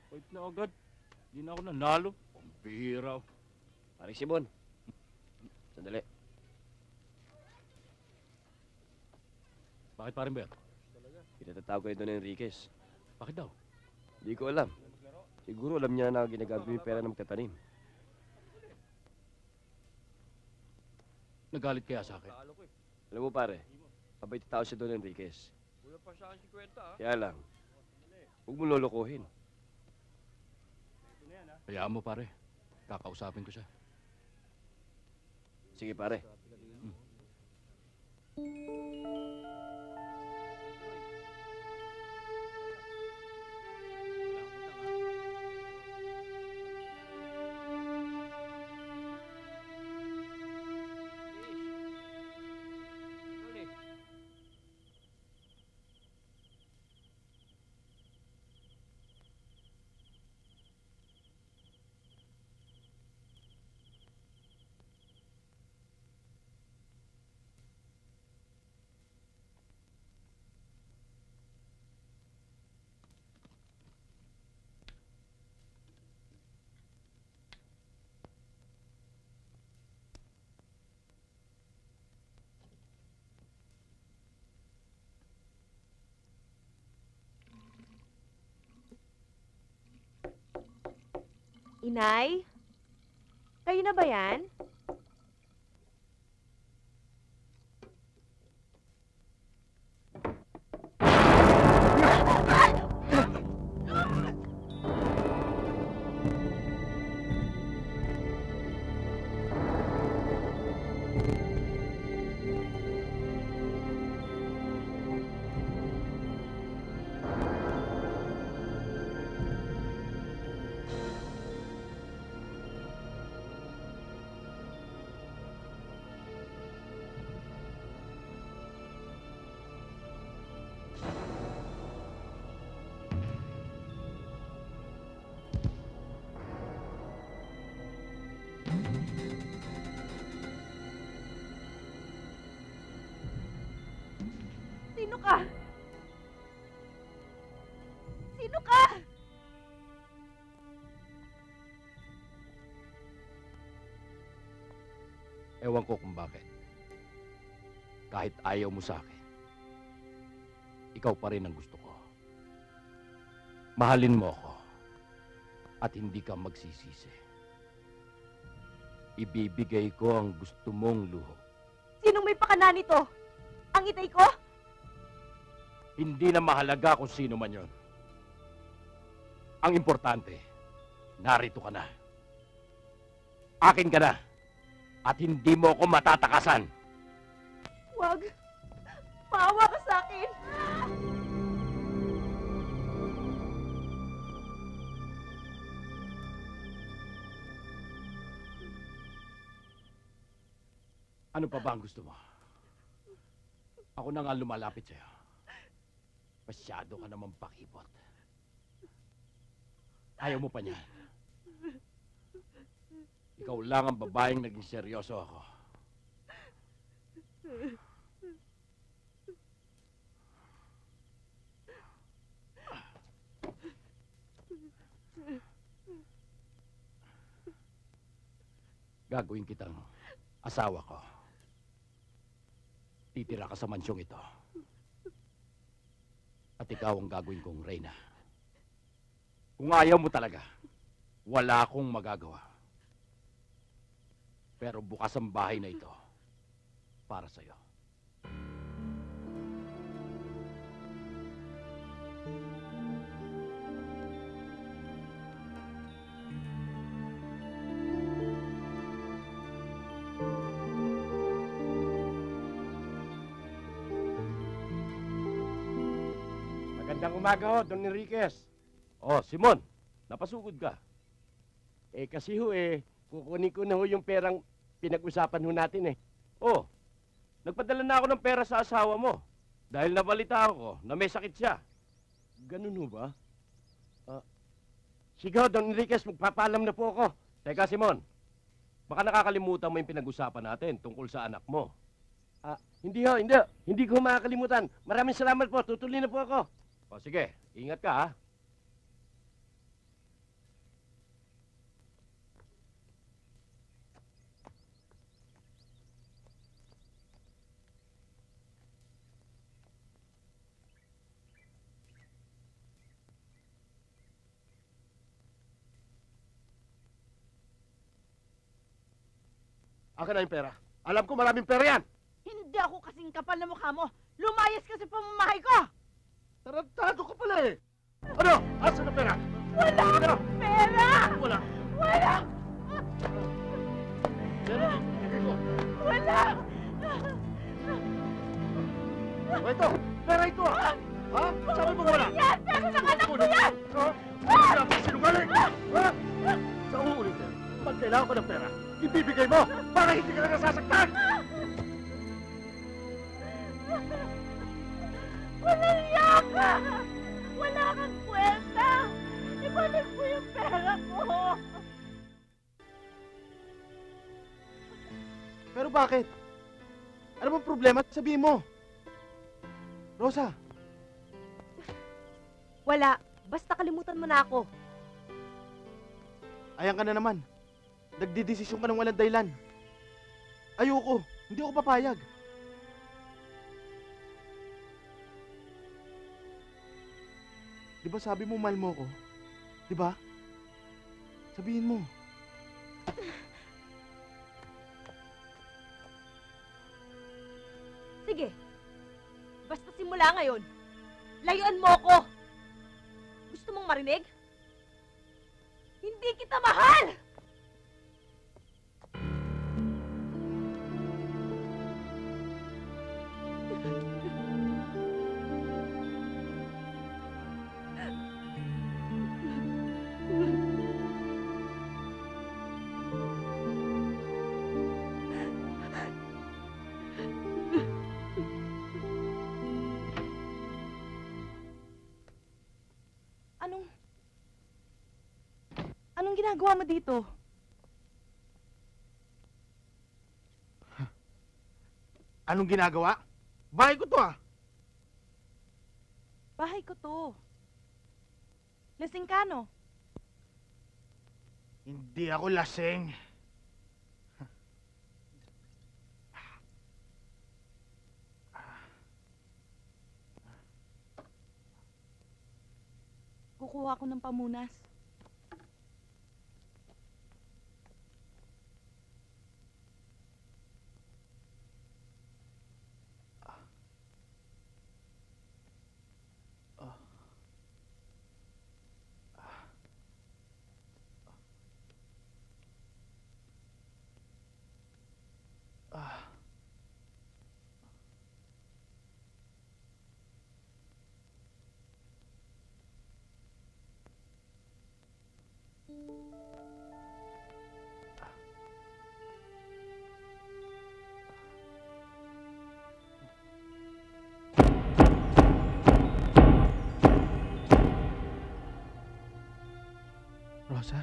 Wait na agad. Hindi na ako nanalo. Pambihira. Paring Sibon. Sandali. Bakit parin ba yan? Pinatatawag kayo, Don Enriquez. Bakit daw? Hindi ko alam. Siguro alam niya na ginagamit yung pera ng magtatanim. Nagalit kaya sa akin? Alam mo pare, mabait na tao si Don Enriquez. Kaya lang, huwag mo lolokohin. Hayaan mo pare. Kakausapin ko siya. Sige pare. Inay? Kayo na ba yan? Sino ka? Sino ka? Ewan ko kung bakit. Kahit ayaw mo sa akin, ikaw pa rin ang gusto ko. Mahalin mo ako at hindi ka magsisisi. Ibibigay ko ang gusto mong luho. Sinong may pakana nito? Ang itay ko? Hindi na mahalaga kung sino man yon. Ang importante, narito ka na. Akin ka na. At hindi mo ako matatakasan. Wag. Maawa ka sa akin. Ano pa ba ang gusto mo? Ako na nga lumalapit sa'yo. Masyado ka naman pakipot. Ayaw mo pa niyan. Ikaw lang ang babaeng naging seryoso ako. Gagawin kitang asawa ko. Titira ka sa mansyong ito. At ikaw ang gagawin kong reyna. Kung ayaw mo talaga, wala akong magagawa. Pero bukas ang bahay na ito para sa'yo. Magandang umaga ho, Don Enriquez. Oh, Simon, napasugod ka. Kasi kukunin ko na ho yung perang pinag-usapan ho natin Oh, nagpadala na ako ng pera sa asawa mo. Dahil nabalita ko na may sakit siya. Ganun ho ba? Sige ho, Don Enriquez, magpapaalam na po ako. Teka, Simon, baka nakakalimutan mo yung pinag-usapan natin tungkol sa anak mo. Hindi ho, hindi. Hindi ko makakalimutan. Maraming salamat po, tutuloy na po ako. O sige, ingat ka ha. Akin na yung pera. Alam ko maraming pera yan. Hindi ako kasing kapal na mukha mo. Lumayas ka sa pamamahay ko! Tarantado ka pala Ano? Asan na pera? Wala akong pera! Wala. Wala! Pera, bigay ko. Wala! Ito, pera ito ha? Sabi mo wala? Yan! Pero ng anak ko yan! Wala akong sinungaling! Sa uulit yan, pag kailangan ko ng pera, ibibigay mo para hindi ka na nasasaktan! Walang yaka! Wala kang kwenta! Ibalik mo yung pera ko! Pero bakit? Ano bang problema? Sabihin mo. Rosa. Wala. Basta kalimutan mo na ako. Ayan ka na naman. Nagdidesisyon ka ng walang dahilan. Ayoko. Hindi ako papayag. Di ba sabi mo mahal mo ko? Di ba? Sabihin mo. Sige. Basta simula ngayon, layuan mo ako. Gusto mong marinig? Hindi kita mahal! Anong ginagawa mo dito? Anong ginagawa? Bahay ko to Bahay ko to. Lasing ka, no? Hindi ako lasing. Kukuha ko ng pamunas. Rosa?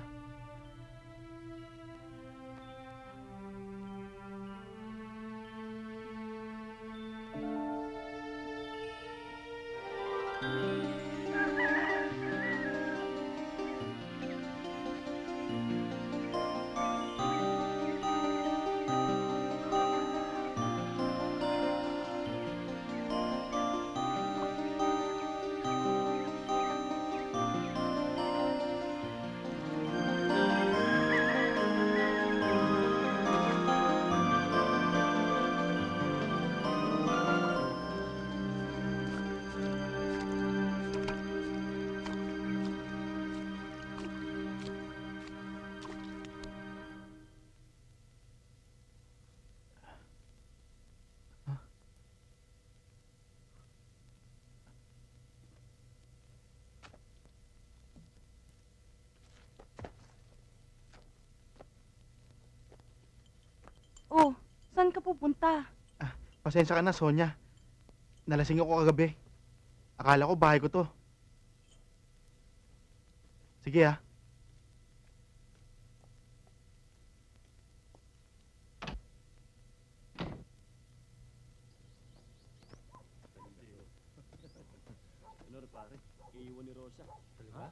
pupunta? Pasensya ka na, Sonia. Nalasing ako kagabi. Akala ko bahay ko to. Sige ah. Ano rin pare? Iiwan ni Rosa. Ha?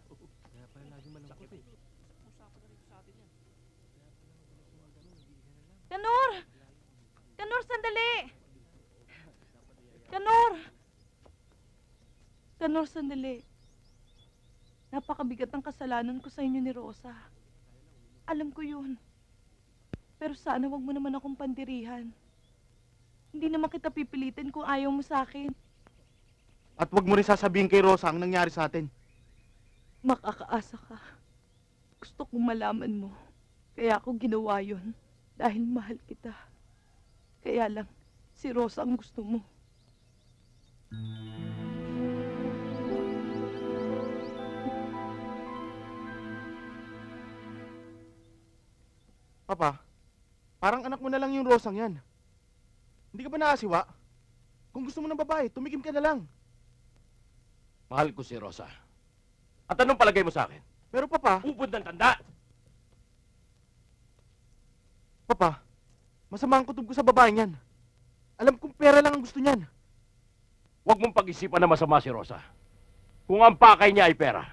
Kaya pala laging malungkot eh. Kanor! Kanor, sandali! Kanor! Kanor, sandali. Napakabigat ng kasalanan ko sa inyo ni Rosa. Alam ko yun. Pero sana wag mo naman akong pandirihan. Hindi naman kita pipilitin kung ayaw mo sa akin. At wag mo rin sasabihin kay Rosa ang nangyari sa atin. Makakaasa ka. Gusto kong malaman mo. Kaya ako ginawa yun. Dahil mahal kita. Kaya lang, si Rosa ang gusto mo. Papa, parang anak mo na lang yung Rosang yan. Hindi ka ba nakasiwa? Kung gusto mo ng babae, tumikim ka na lang. Mahal ko si Rosa. At anong palagay mo sa akin? Pero Papa, Upod ng tanda! Papa, masama ang kutob ko sa babaeng yan. Alam kong pera lang ang gusto niyan. Huwag mong pag-isipan na masama si Rosa. Kung ang pakay niya ay pera,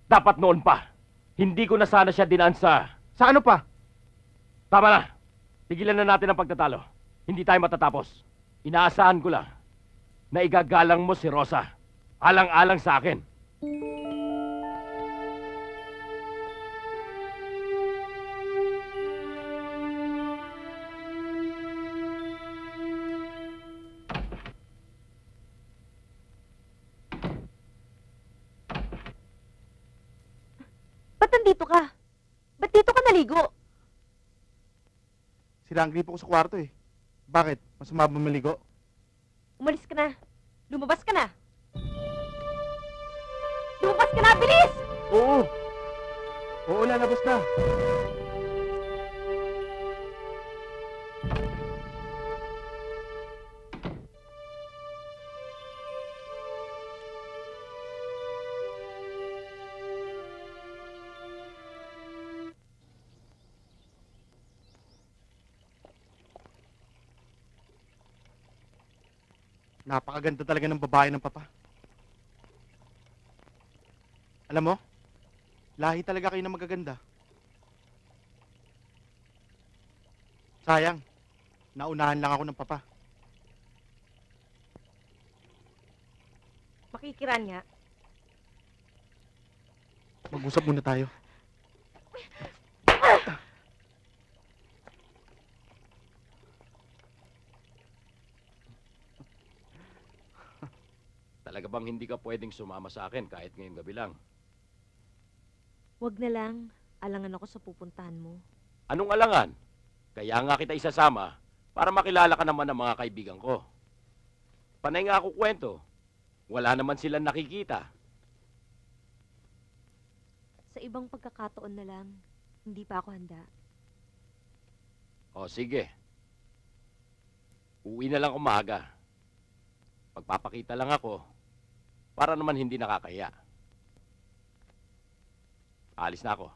dapat noon pa. Hindi ko na sana siya dinaan sa... Sa ano pa? Tama na. Tigilan na natin ang pagtatalo. Hindi tayo matatapos. Inaasahan ko lang na igagalang mo si Rosa. Alang-alang sa akin. Ba't nandito ka? Ba't dito ka naligo? Sira ang gripo ko sa kwarto eh. Bakit? Masama ba maligo? Umalis ka na. Lumabas ka na. Lumabas ka na, bilis! Oo. Oo, lalabas na. Napakaganda talaga ng babae ng Papa. Alam mo, lahi talaga kayo na magaganda. Sayang, naunahan lang ako ng Papa. Makikiran nga. Mag-usap muna tayo. Talaga bang hindi ka pwedeng sumama sa akin kahit ngayong gabi lang? Wag na lang. Alangan ako sa pupuntahan mo. Anong alangan? Kaya nga kita isasama para makilala ka naman ng mga kaibigan ko. Panay nga ako kwento. Wala naman silang nakikita. Sa ibang pagkakataon na lang, hindi pa ako handa. O sige. Uwi na lang umaga. Pagpapakita lang ako para naman hindi nakakaya. Alis na ako.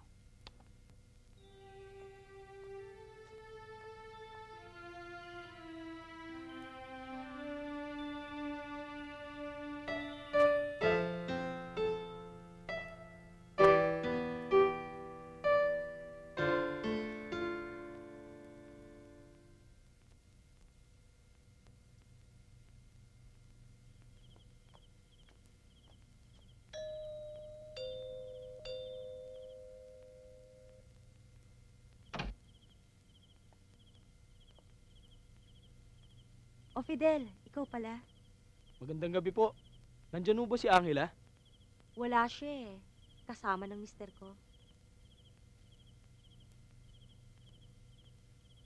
O Fidel, ikaw pala. Magandang gabi po. Nandyan mo ba si Angela? Wala siya eh. Kasama ng mister ko.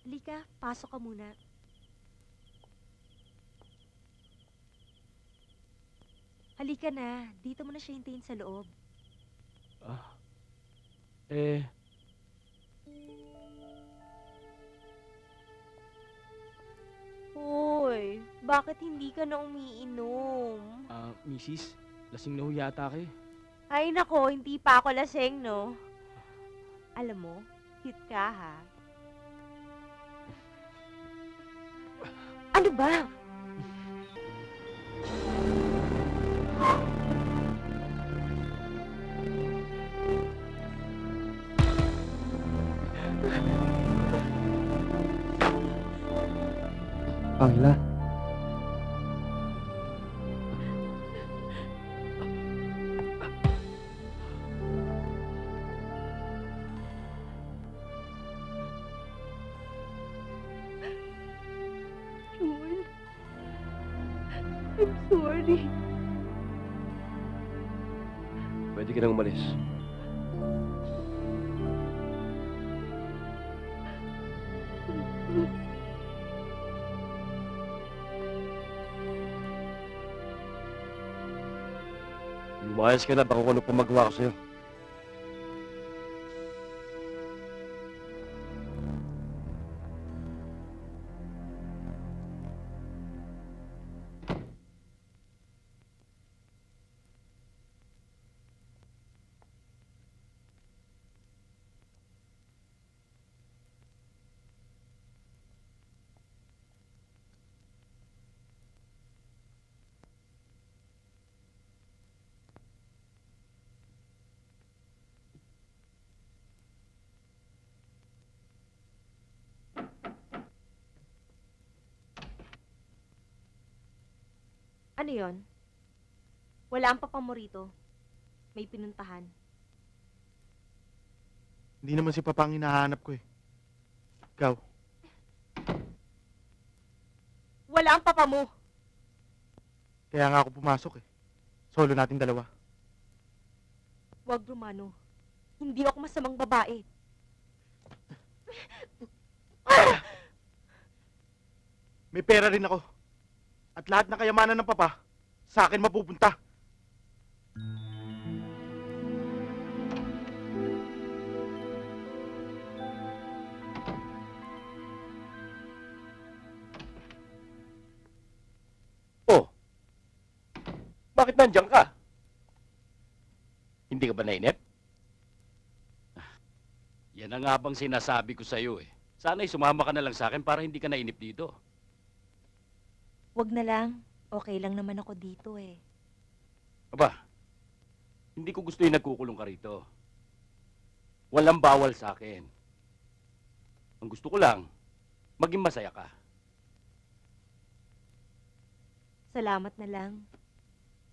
Halika, pasok ka muna. Halika na. Dito mo na siya hintayin sa loob. Eh, bakit hindi ka na umiinom? Mrs., lasing na ho yata kayo. Ay nako, hindi pa ako lasing, no? Alam mo, cute ka, ha? Ano ba? Angela? Joel, I'm sorry. Pwede ka nang umalis. Lumayas ka na, baka kung ano pa magawa ko sa'yo. Ano yon? Wala ang papa mo rito. May pinuntahan. Hindi naman si Papa ang hinahanap ko eh. Ikaw. Wala ang papa mo! Kaya nga ako pumasok eh. Solo nating dalawa. Wag, Romano. Hindi ako masamang babae. May pera rin ako. At lahat ng kayamanan ng Papa, sa akin mapupunta. Oh, bakit nandiyan ka? Hindi ka ba nainip? Yan ang nga bang sinasabi ko sa'yo eh. Sana'y sumama ka na lang sa akin para hindi ka nainip dito. Wag na lang. Okay lang naman ako dito eh. Aba, hindi ko gusto yung nagkukulong ka rito. Walang bawal sa akin. Ang gusto ko lang, maging masaya ka. Salamat na lang.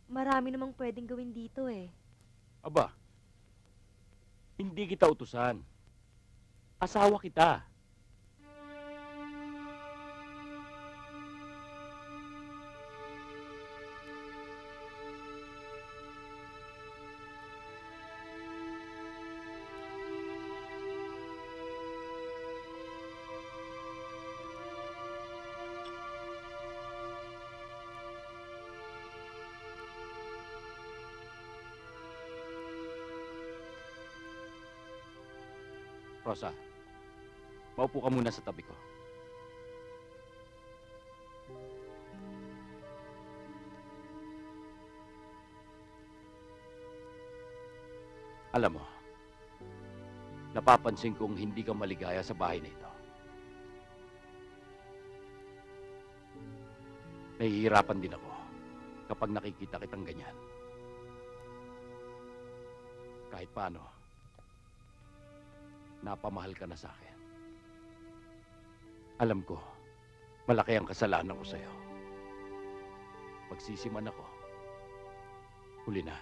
Marami namang pwedeng gawin dito eh. Aba, hindi kita utusan. Asawa kita. Rosa, maupo ka muna sa tabi ko. Alam mo, napapansin kong hindi ka maligaya sa bahay na ito. Nahihirapan din ako kapag nakikita kitang ganyan. Kahit paano, napamahal ka na sa akin. Alam ko, malaki ang kasalanan ko sa'yo. Pagsisiman ako, huli na.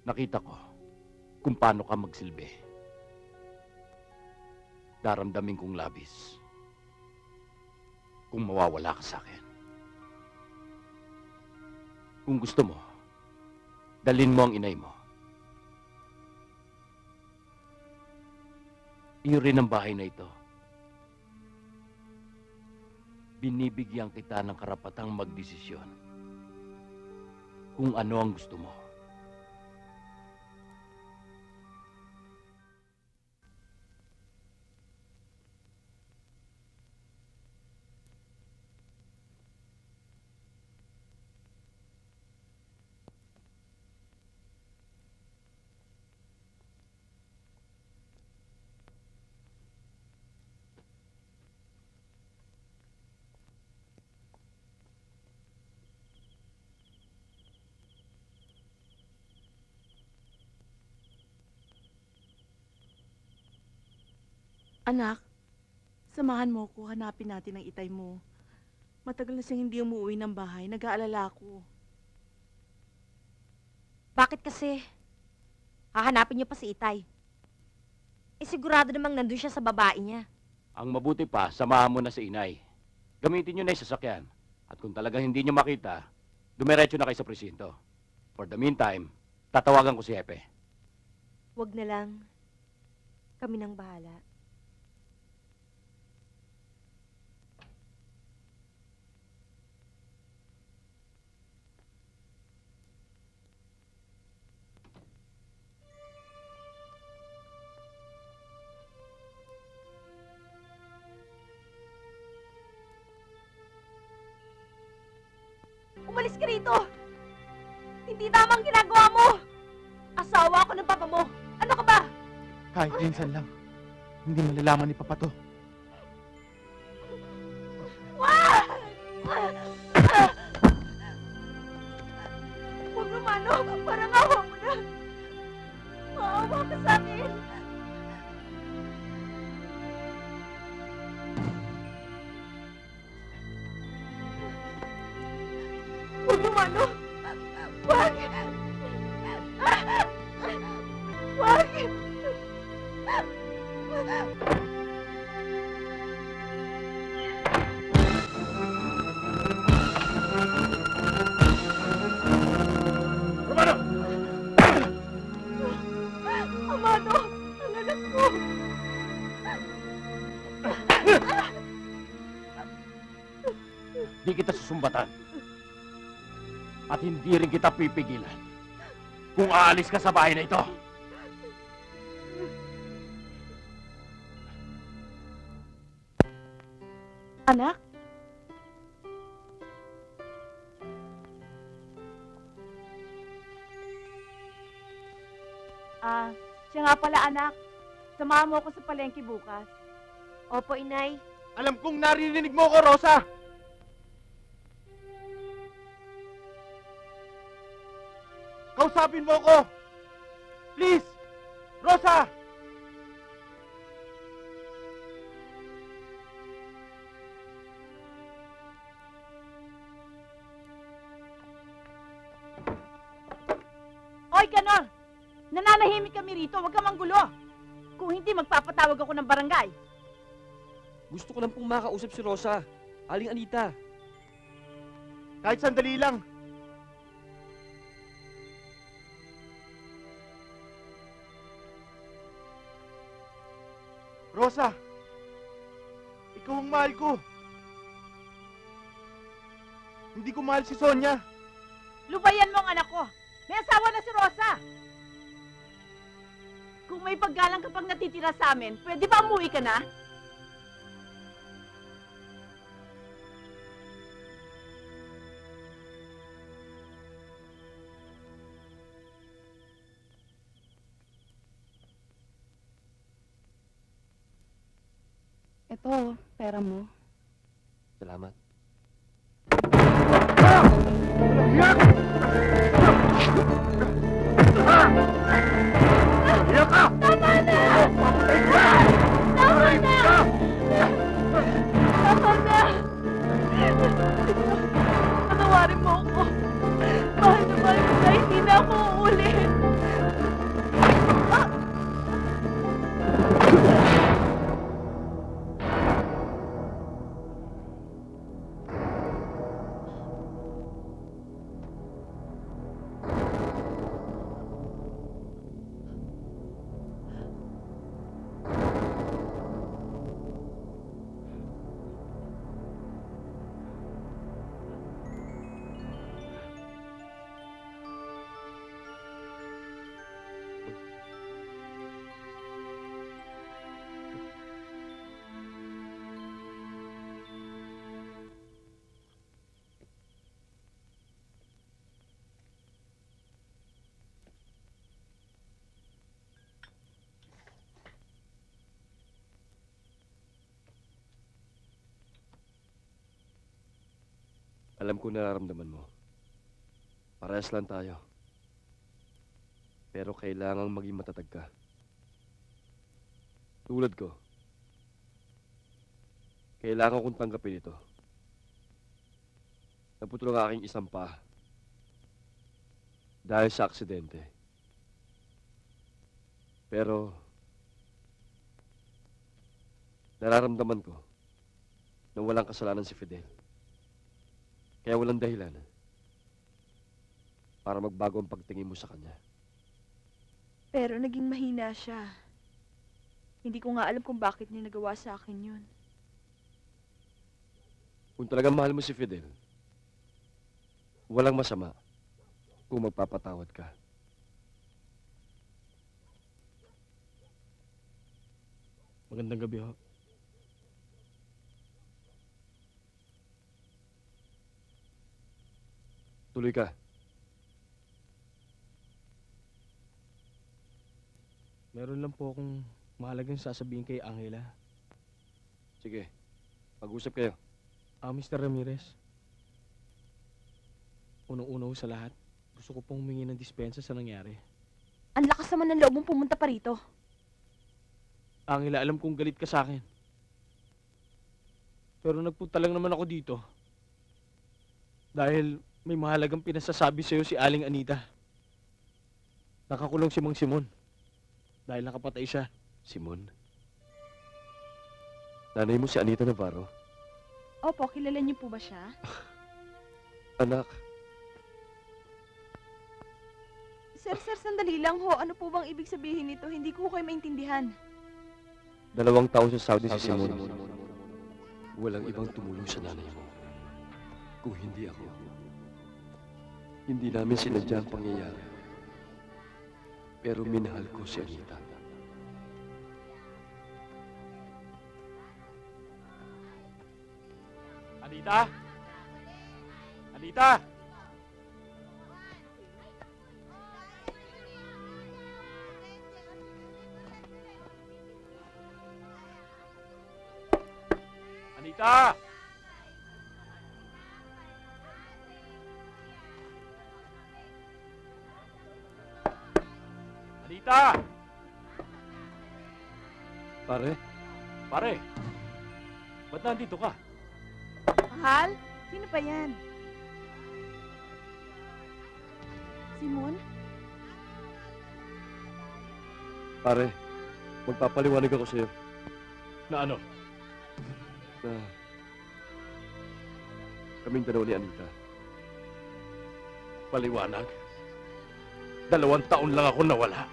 Nakita ko kung paano ka magsilbi. Daramdamin kong labis kung mawawala ka sa akin. Kung gusto mo, dalhin mo ang inay mo. Iyo rin ang bahay na ito. Binibigyan kita ng karapatang magdesisyon kung ano ang gusto mo. Anak, samahan mo ko, hanapin natin ang itay mo. Matagal na siyang hindi umuwi ng bahay, nag-aalala ako. Bakit kasi? Hahanapin niyo pa si Itay. Eh sigurado namang nandun siya sa babae niya. Ang mabuti pa, samahan mo na si inay. Gamitin nyo na yung sasakyan. At kung talagang hindi nyo makita, dumiretso na kayo sa presinto. For the meantime, tatawagan ko si Hepe. Wag na lang. Kami nang bahala. Umalis ka rito! Hindi tama ang ginagawa mo! Asawa ako ng papa mo! Ano ka ba? Kahit minsan lang, hindi malalaman ni Papa to. Wag! Huwag naman, no? Parang awa mo na. Maawa ka sa akin. Huwag naman, no? Wag! Wag! Romano! Amado! Ang anak ko! Di kita susumbatan. At hindi rin kita pipigilan kung aalis ka sa bahay na ito. Anak? Siya nga pala, anak. Samahan mo ako sa palengke bukas. Opo, inay. Alam kong narinig mo ko, Rosa! Kausapin mo ko! Please! Rosa! Oy, Kanor! Nananahimik kami rito, huwag ka manggulo. Kung hindi, magpapatawag ako ng barangay. Gusto ko lang pong makausap si Rosa. Aling Anita. Kahit sandali lang. Rosa! Ikaw ang mahal ko. Hindi ko mahal si Sonia. Lubayan mo ang anak ko. May asawa na si Rosa. Kung may paggalang ka pang natitira sa amin, pwede ba umuwi ka na? Ito, pera mo. Salamat. Tama na! Tama na! Tama na! Patawarin mo ako. Mahal na mahal ko na hindi na ako uulit. Alam ko nararamdaman mo. Parehas lang tayo. Pero kailangang maging matatag ka. Tulad ko, Kailangan kong tanggapin ito. Naputol ang aking isang paa. Dahil sa aksidente. Pero, nararamdaman ko na walang kasalanan si Fidel. Kaya walang dahilan para magbago ang pagtingin mo sa kanya. Pero naging mahina siya. Hindi ko nga alam kung bakit niya nagawa sa akin yun. Kung talagang mahal mo si Fidel, walang masama kung magpapatawad ka. Magandang gabi ho. Tuloy ka. Meron lang po akong mahalagang sasabihin kay Angela. Sige, mag-usap kayo. Mr. Ramirez. Unang-una ho sa lahat, gusto ko pong humingi ng dispensa sa nangyari. Ang lakas naman ng loob mong pumunta pa rito. Angela, alam kong galit ka sa akin. Pero nagpunta lang naman ako dito. Dahil may mahalagang pinasasabi sa'yo si Aling Anita. Nakakulong si Mang Simon. Dahil nakapatay siya. Simon? Nanay mo si Anita Navarro? Opo, kilala niyo po ba siya? Anak, Sir, sandali lang ho. Ano po bang ibig sabihin nito? Hindi ko kayo maintindihan. 2 taon sa Saudi si Simon. Walang ibang tumulong sa nanay mo. Kung hindi ako, hindi namin sinadya ang pangyayari. Pero minahal ko si Anita. Anita? Anita? Anita! Anita! Pare? Pare, ba't nandito ka? Mahal? Sino pa yan? Simon? Pare, magpapaliwanag ako sa'yo Na ano? na kaming dalawa ni Anita. Paliwanag? 2 taon lang ako nawala.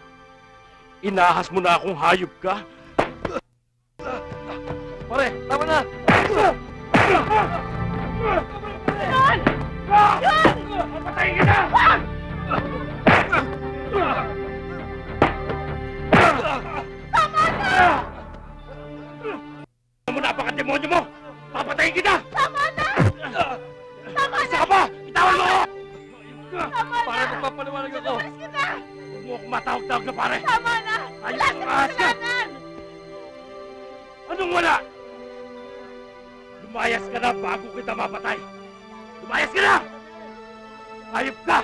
Inahas mo na akong hayop ka? Pare, tama na! Yan! Yan! Papatayin kita! Tama na! Ano napaka-demonyo mo? Papatayin kita! Tama na! Tama na! Isa ka ba? Itawan mo ako! Tama na! Pare, magpapaliwanag ako! Lumayas ka na! Huwag mo akong matawag-tawag na pare! Tama na! Wala Ayos ka ang ahas ka! kasalanan! Anong wala? Lumayas ka na bago kita mapatay! Lumayas ka na! Hayop ka!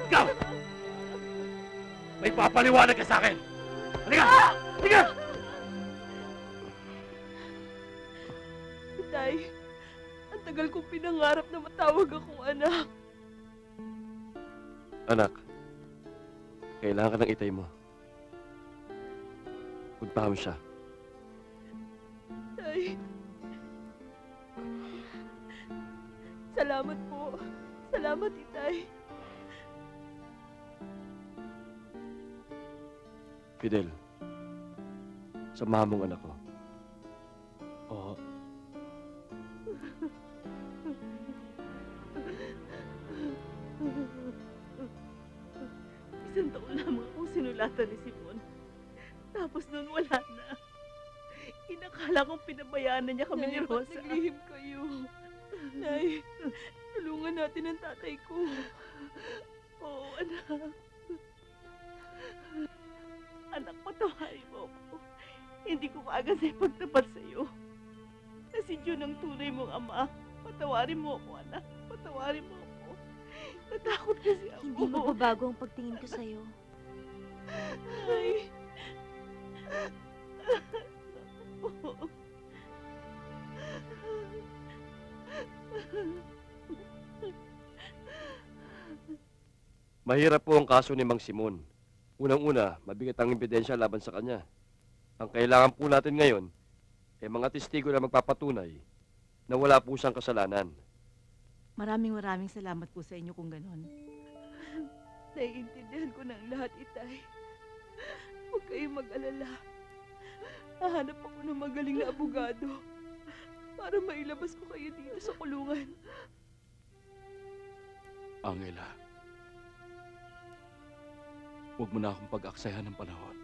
Ikaw! May papaliwanag ka sa akin! Halika! Halika! Itay, ang tagal kong pinangarap na matawag akong anak. Anak, kailangan ka ng itay mo. Puntahan mo siya. Tay. Salamat po. Salamat, Itay. Fidel, samahan mong anak ko. Oo. Isang taon lamang akong sinulatan ni Simon. Tapos nun wala na. Inakala kong pinabayaan na niya kami ni Nay, ba't Rosa. naglihim kayo? Nay, tulungan natin ang tatay ko. Oo, anak. Anak, patawarin mo ako. Hindi ko kaagad sa ipagtapat sa'yo. Na si June ang tunay mong ama. Patawarin mo ako, anak. Patawarin mo ako. Natakot kasi ako. Hindi magbabago ang pagtingin ko sa'yo. Ay. Mahirap po ang kaso ni Mang Simon. Unang-una, mabigat ang ebidensya laban sa kanya. Ang kailangan po natin ngayon ay mga testigo na magpapatunay na wala po siyang kasalanan. Maraming salamat po sa inyo kung ganon. Naiintindihan ko ng lahat, Itay. Huwag kayong mag-alala. Hahanap ako ng magaling na abogado para mailabas ko kayo dito sa kulungan. Angela, huwag mo na akong pag-aksayan ng panahon.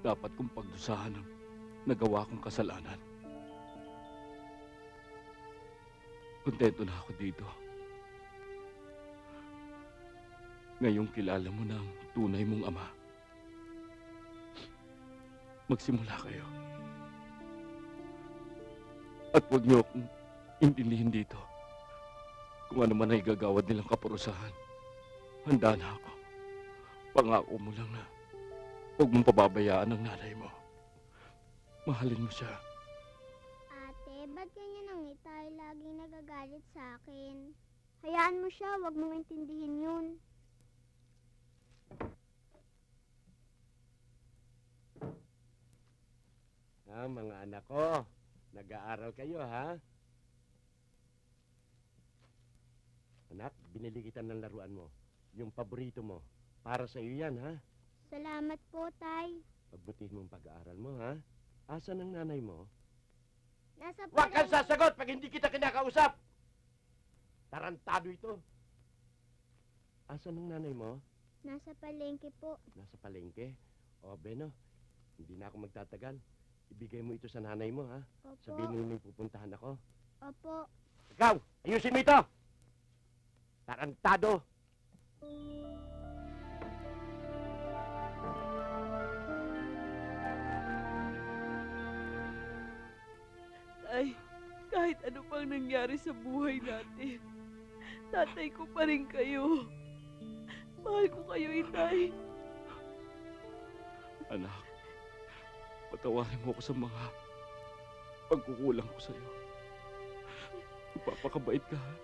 Dapat kong pagdusahan ng nagawa kong kasalanan. Kontento na ako dito. Ngayong kilala mo na ang tunay mong ama. Magsimula kayo. At huwag niyo akong intindihin dito. Kung ano man ay gagawad nilang kaparusahan, handa na ako. Pangako mo lang na huwag mong pababayaan ang nanay mo. Mahalin mo siya. Ate, ba't ganyan ang Itay? Laging nagagalit sa akin. Hayaan mo siya, wag mong intindihin yun. Mga anak ko, nag-aaral kayo, ha? Anak, binili kita ng laruan mo. Yung paborito mo. Para sa iyo yan, ha? Salamat po, Tay. Pagbutihin mo ang pag-aaral mo, ha? Asan ang nanay mo? Nasa Huwag kang sasagot pag hindi kita kinakausap! Tarantado ito. Asan ang nanay mo? Nasa palengke po. Nasa palengke? O, Beno, hindi na ako magtatagal. Ibigay mo ito sa nanay mo, ha? Opo. Sabihin mo may pupuntahan ako. Opo. Ikaw, ayusin mo ito! Tarantado! Tay, kahit ano pang nangyari sa buhay natin, tatay ko pa rin kayo. Mahal ko kayo, Itay. Anak, patawarin mo ako sa mga pagkukulang ko sa'yo. Magpapakabait ka, ha?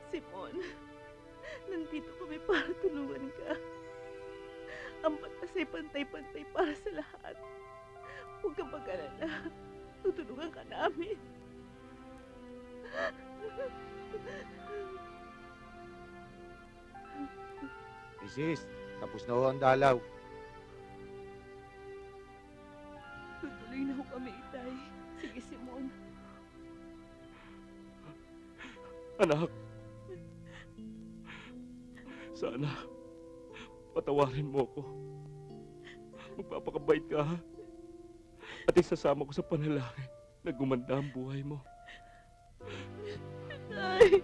Simon, nandito kami para tulungan ka. Ang batas ay pantay-pantay para sa lahat. Huwag kang mag-alala. Tutulungan ka namin. Mrs., tapos na ho ang dalaw. Tutuloy na ho kami, Itay. Sige, Simon. Anak, sana patawarin mo ako. Magpapakabait ka, ha? At isasama ko sa panalangin na gumanda ang buhay mo. Tay!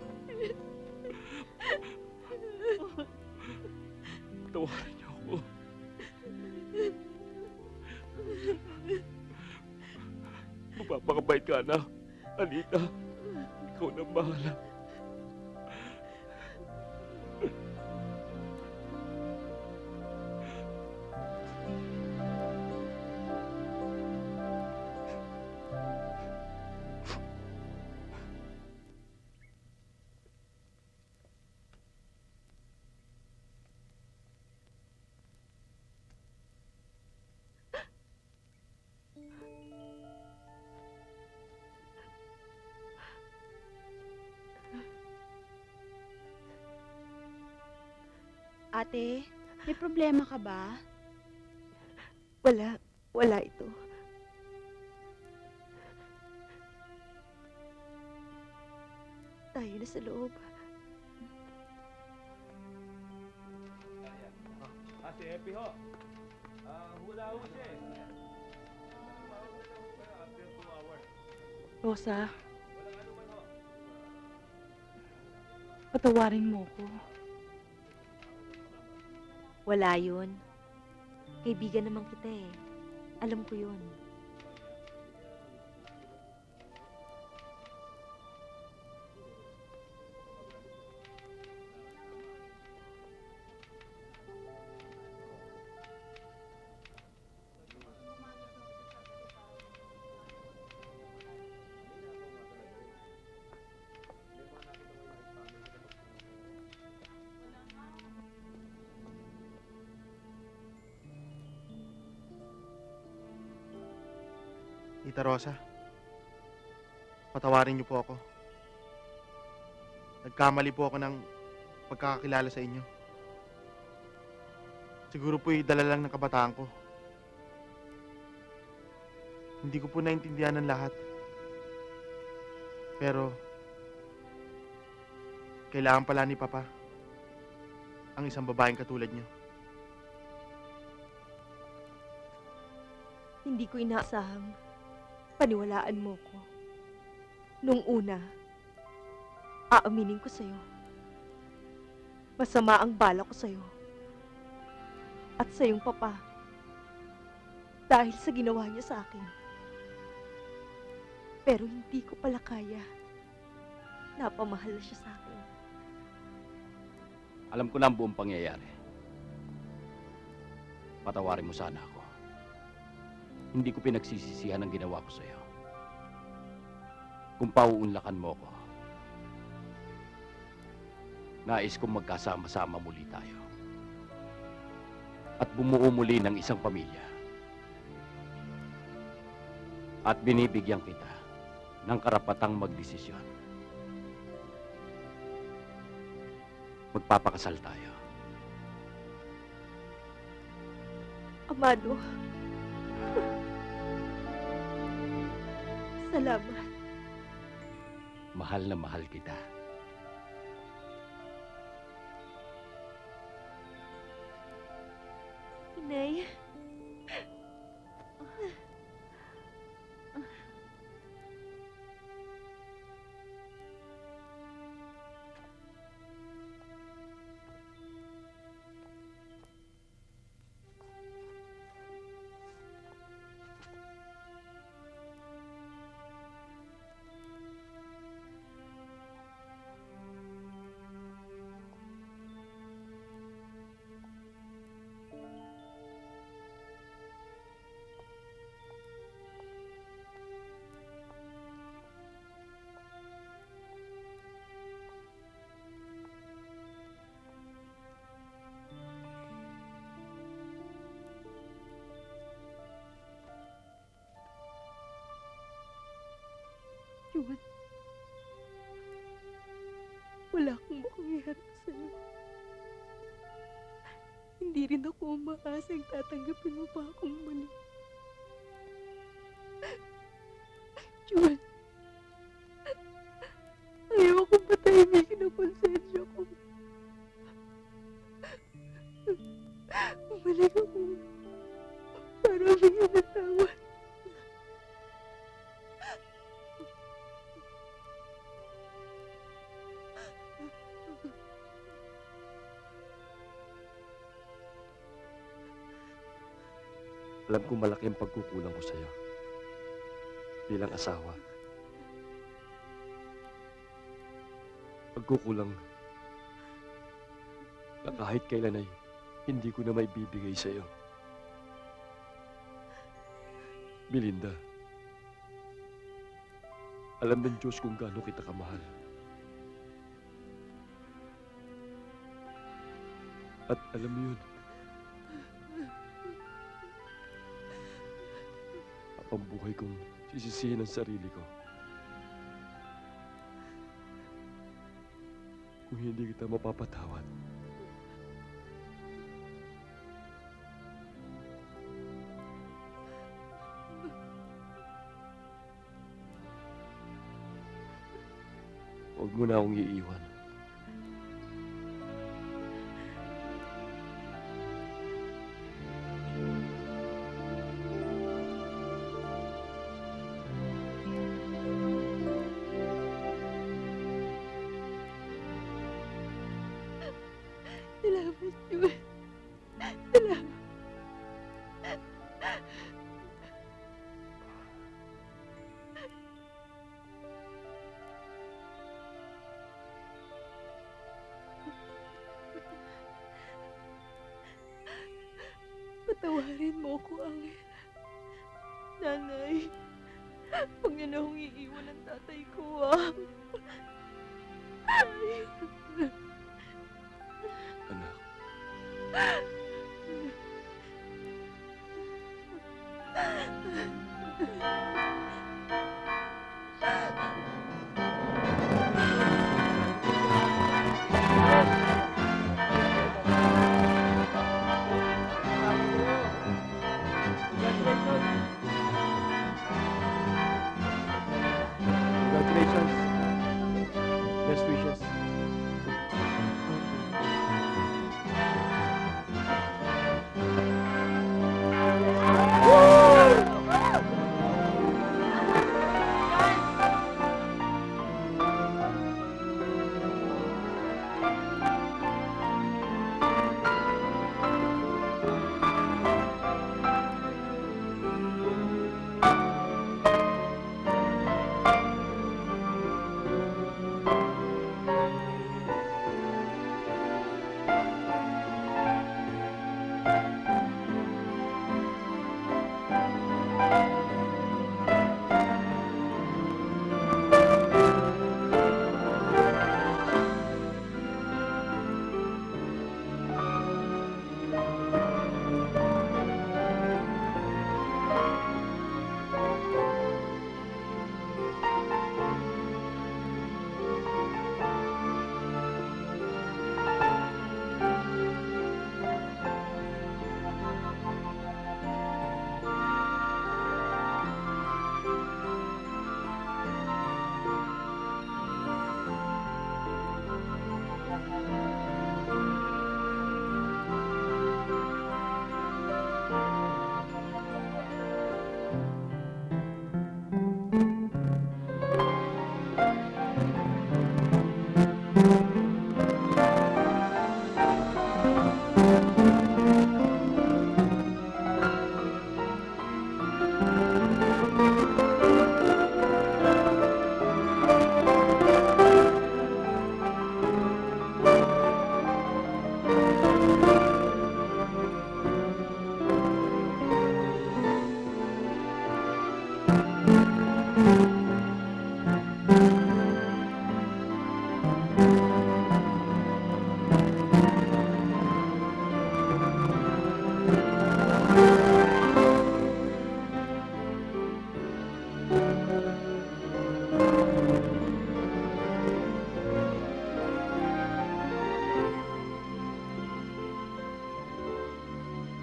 Patawarin niyo ako. Magpapakabait ka, anak. Anita, ikaw na bahala. Ate, may problema ka ba? Wala ito. Tayo na sa loob. Si Epi ho. Hula ho siya eh. Rosa, patawarin mo ko. Wala yun. Kaibigan naman kita eh. Alam ko yun. Tita Rosa, patawarin niyo po ako. Nagkamali po ako ng pagkakakilala sa inyo. Siguro po'y dala lang ng kabataan ko. Hindi ko po naintindihan ng lahat. Pero, kailangan pala ni Papa ang isang babaeng katulad niyo. Hindi ko inaasahang paniwalaan mo ko. Nung una, aaminin ko sa'yo. Masama ang bala ko sa'yo. At sa iyong papa. Dahil sa ginawa niya sa akin. Pero hindi ko pala kaya. Napamahal na siya sa akin. Alam ko na ang buong pangyayari. Patawarin mo sana ako. Hindi ko pinagsisisihan ang ginawa ko sa'yo. Kung pauunlakan mo ko, nais kong magkasama-sama muli tayo. At bumuo muli ng isang pamilya. At binibigyan kita ng karapatang magdesisyon. Magpapakasal tayo. Amado, salamat. Mahal na mahal kita. Inay. Juan, wala akong makahiharap sa'yo. Hindi rin ako umaasang tatanggapin mo pa akong mali. Juan, ayaw akong patahimikin ang konsensya ko. Umalik ako para bigyan ng tawad. Alam ko malaki ang pagkukulang ko sa'yo. Bilang asawa. Pagkukulang na kahit kailan ay hindi ko na maibibigay sa'yo. Belinda, alam ng Diyos kung gaano kita kamahal. At alam mo yun, ang buhay kong sisisihin ang sarili ko. Kung hindi kita mapapatawad. Huwag mo na akong iiwan. Salamat, Juan. Salamat. Patawarin mo ko, Angel. Nanay, huwag niyo na akong iiwan ng tatay ko, ah. Anak.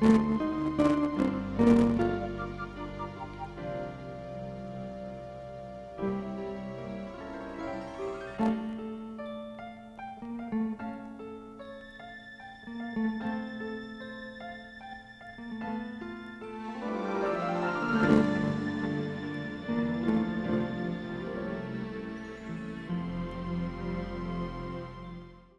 Thank you.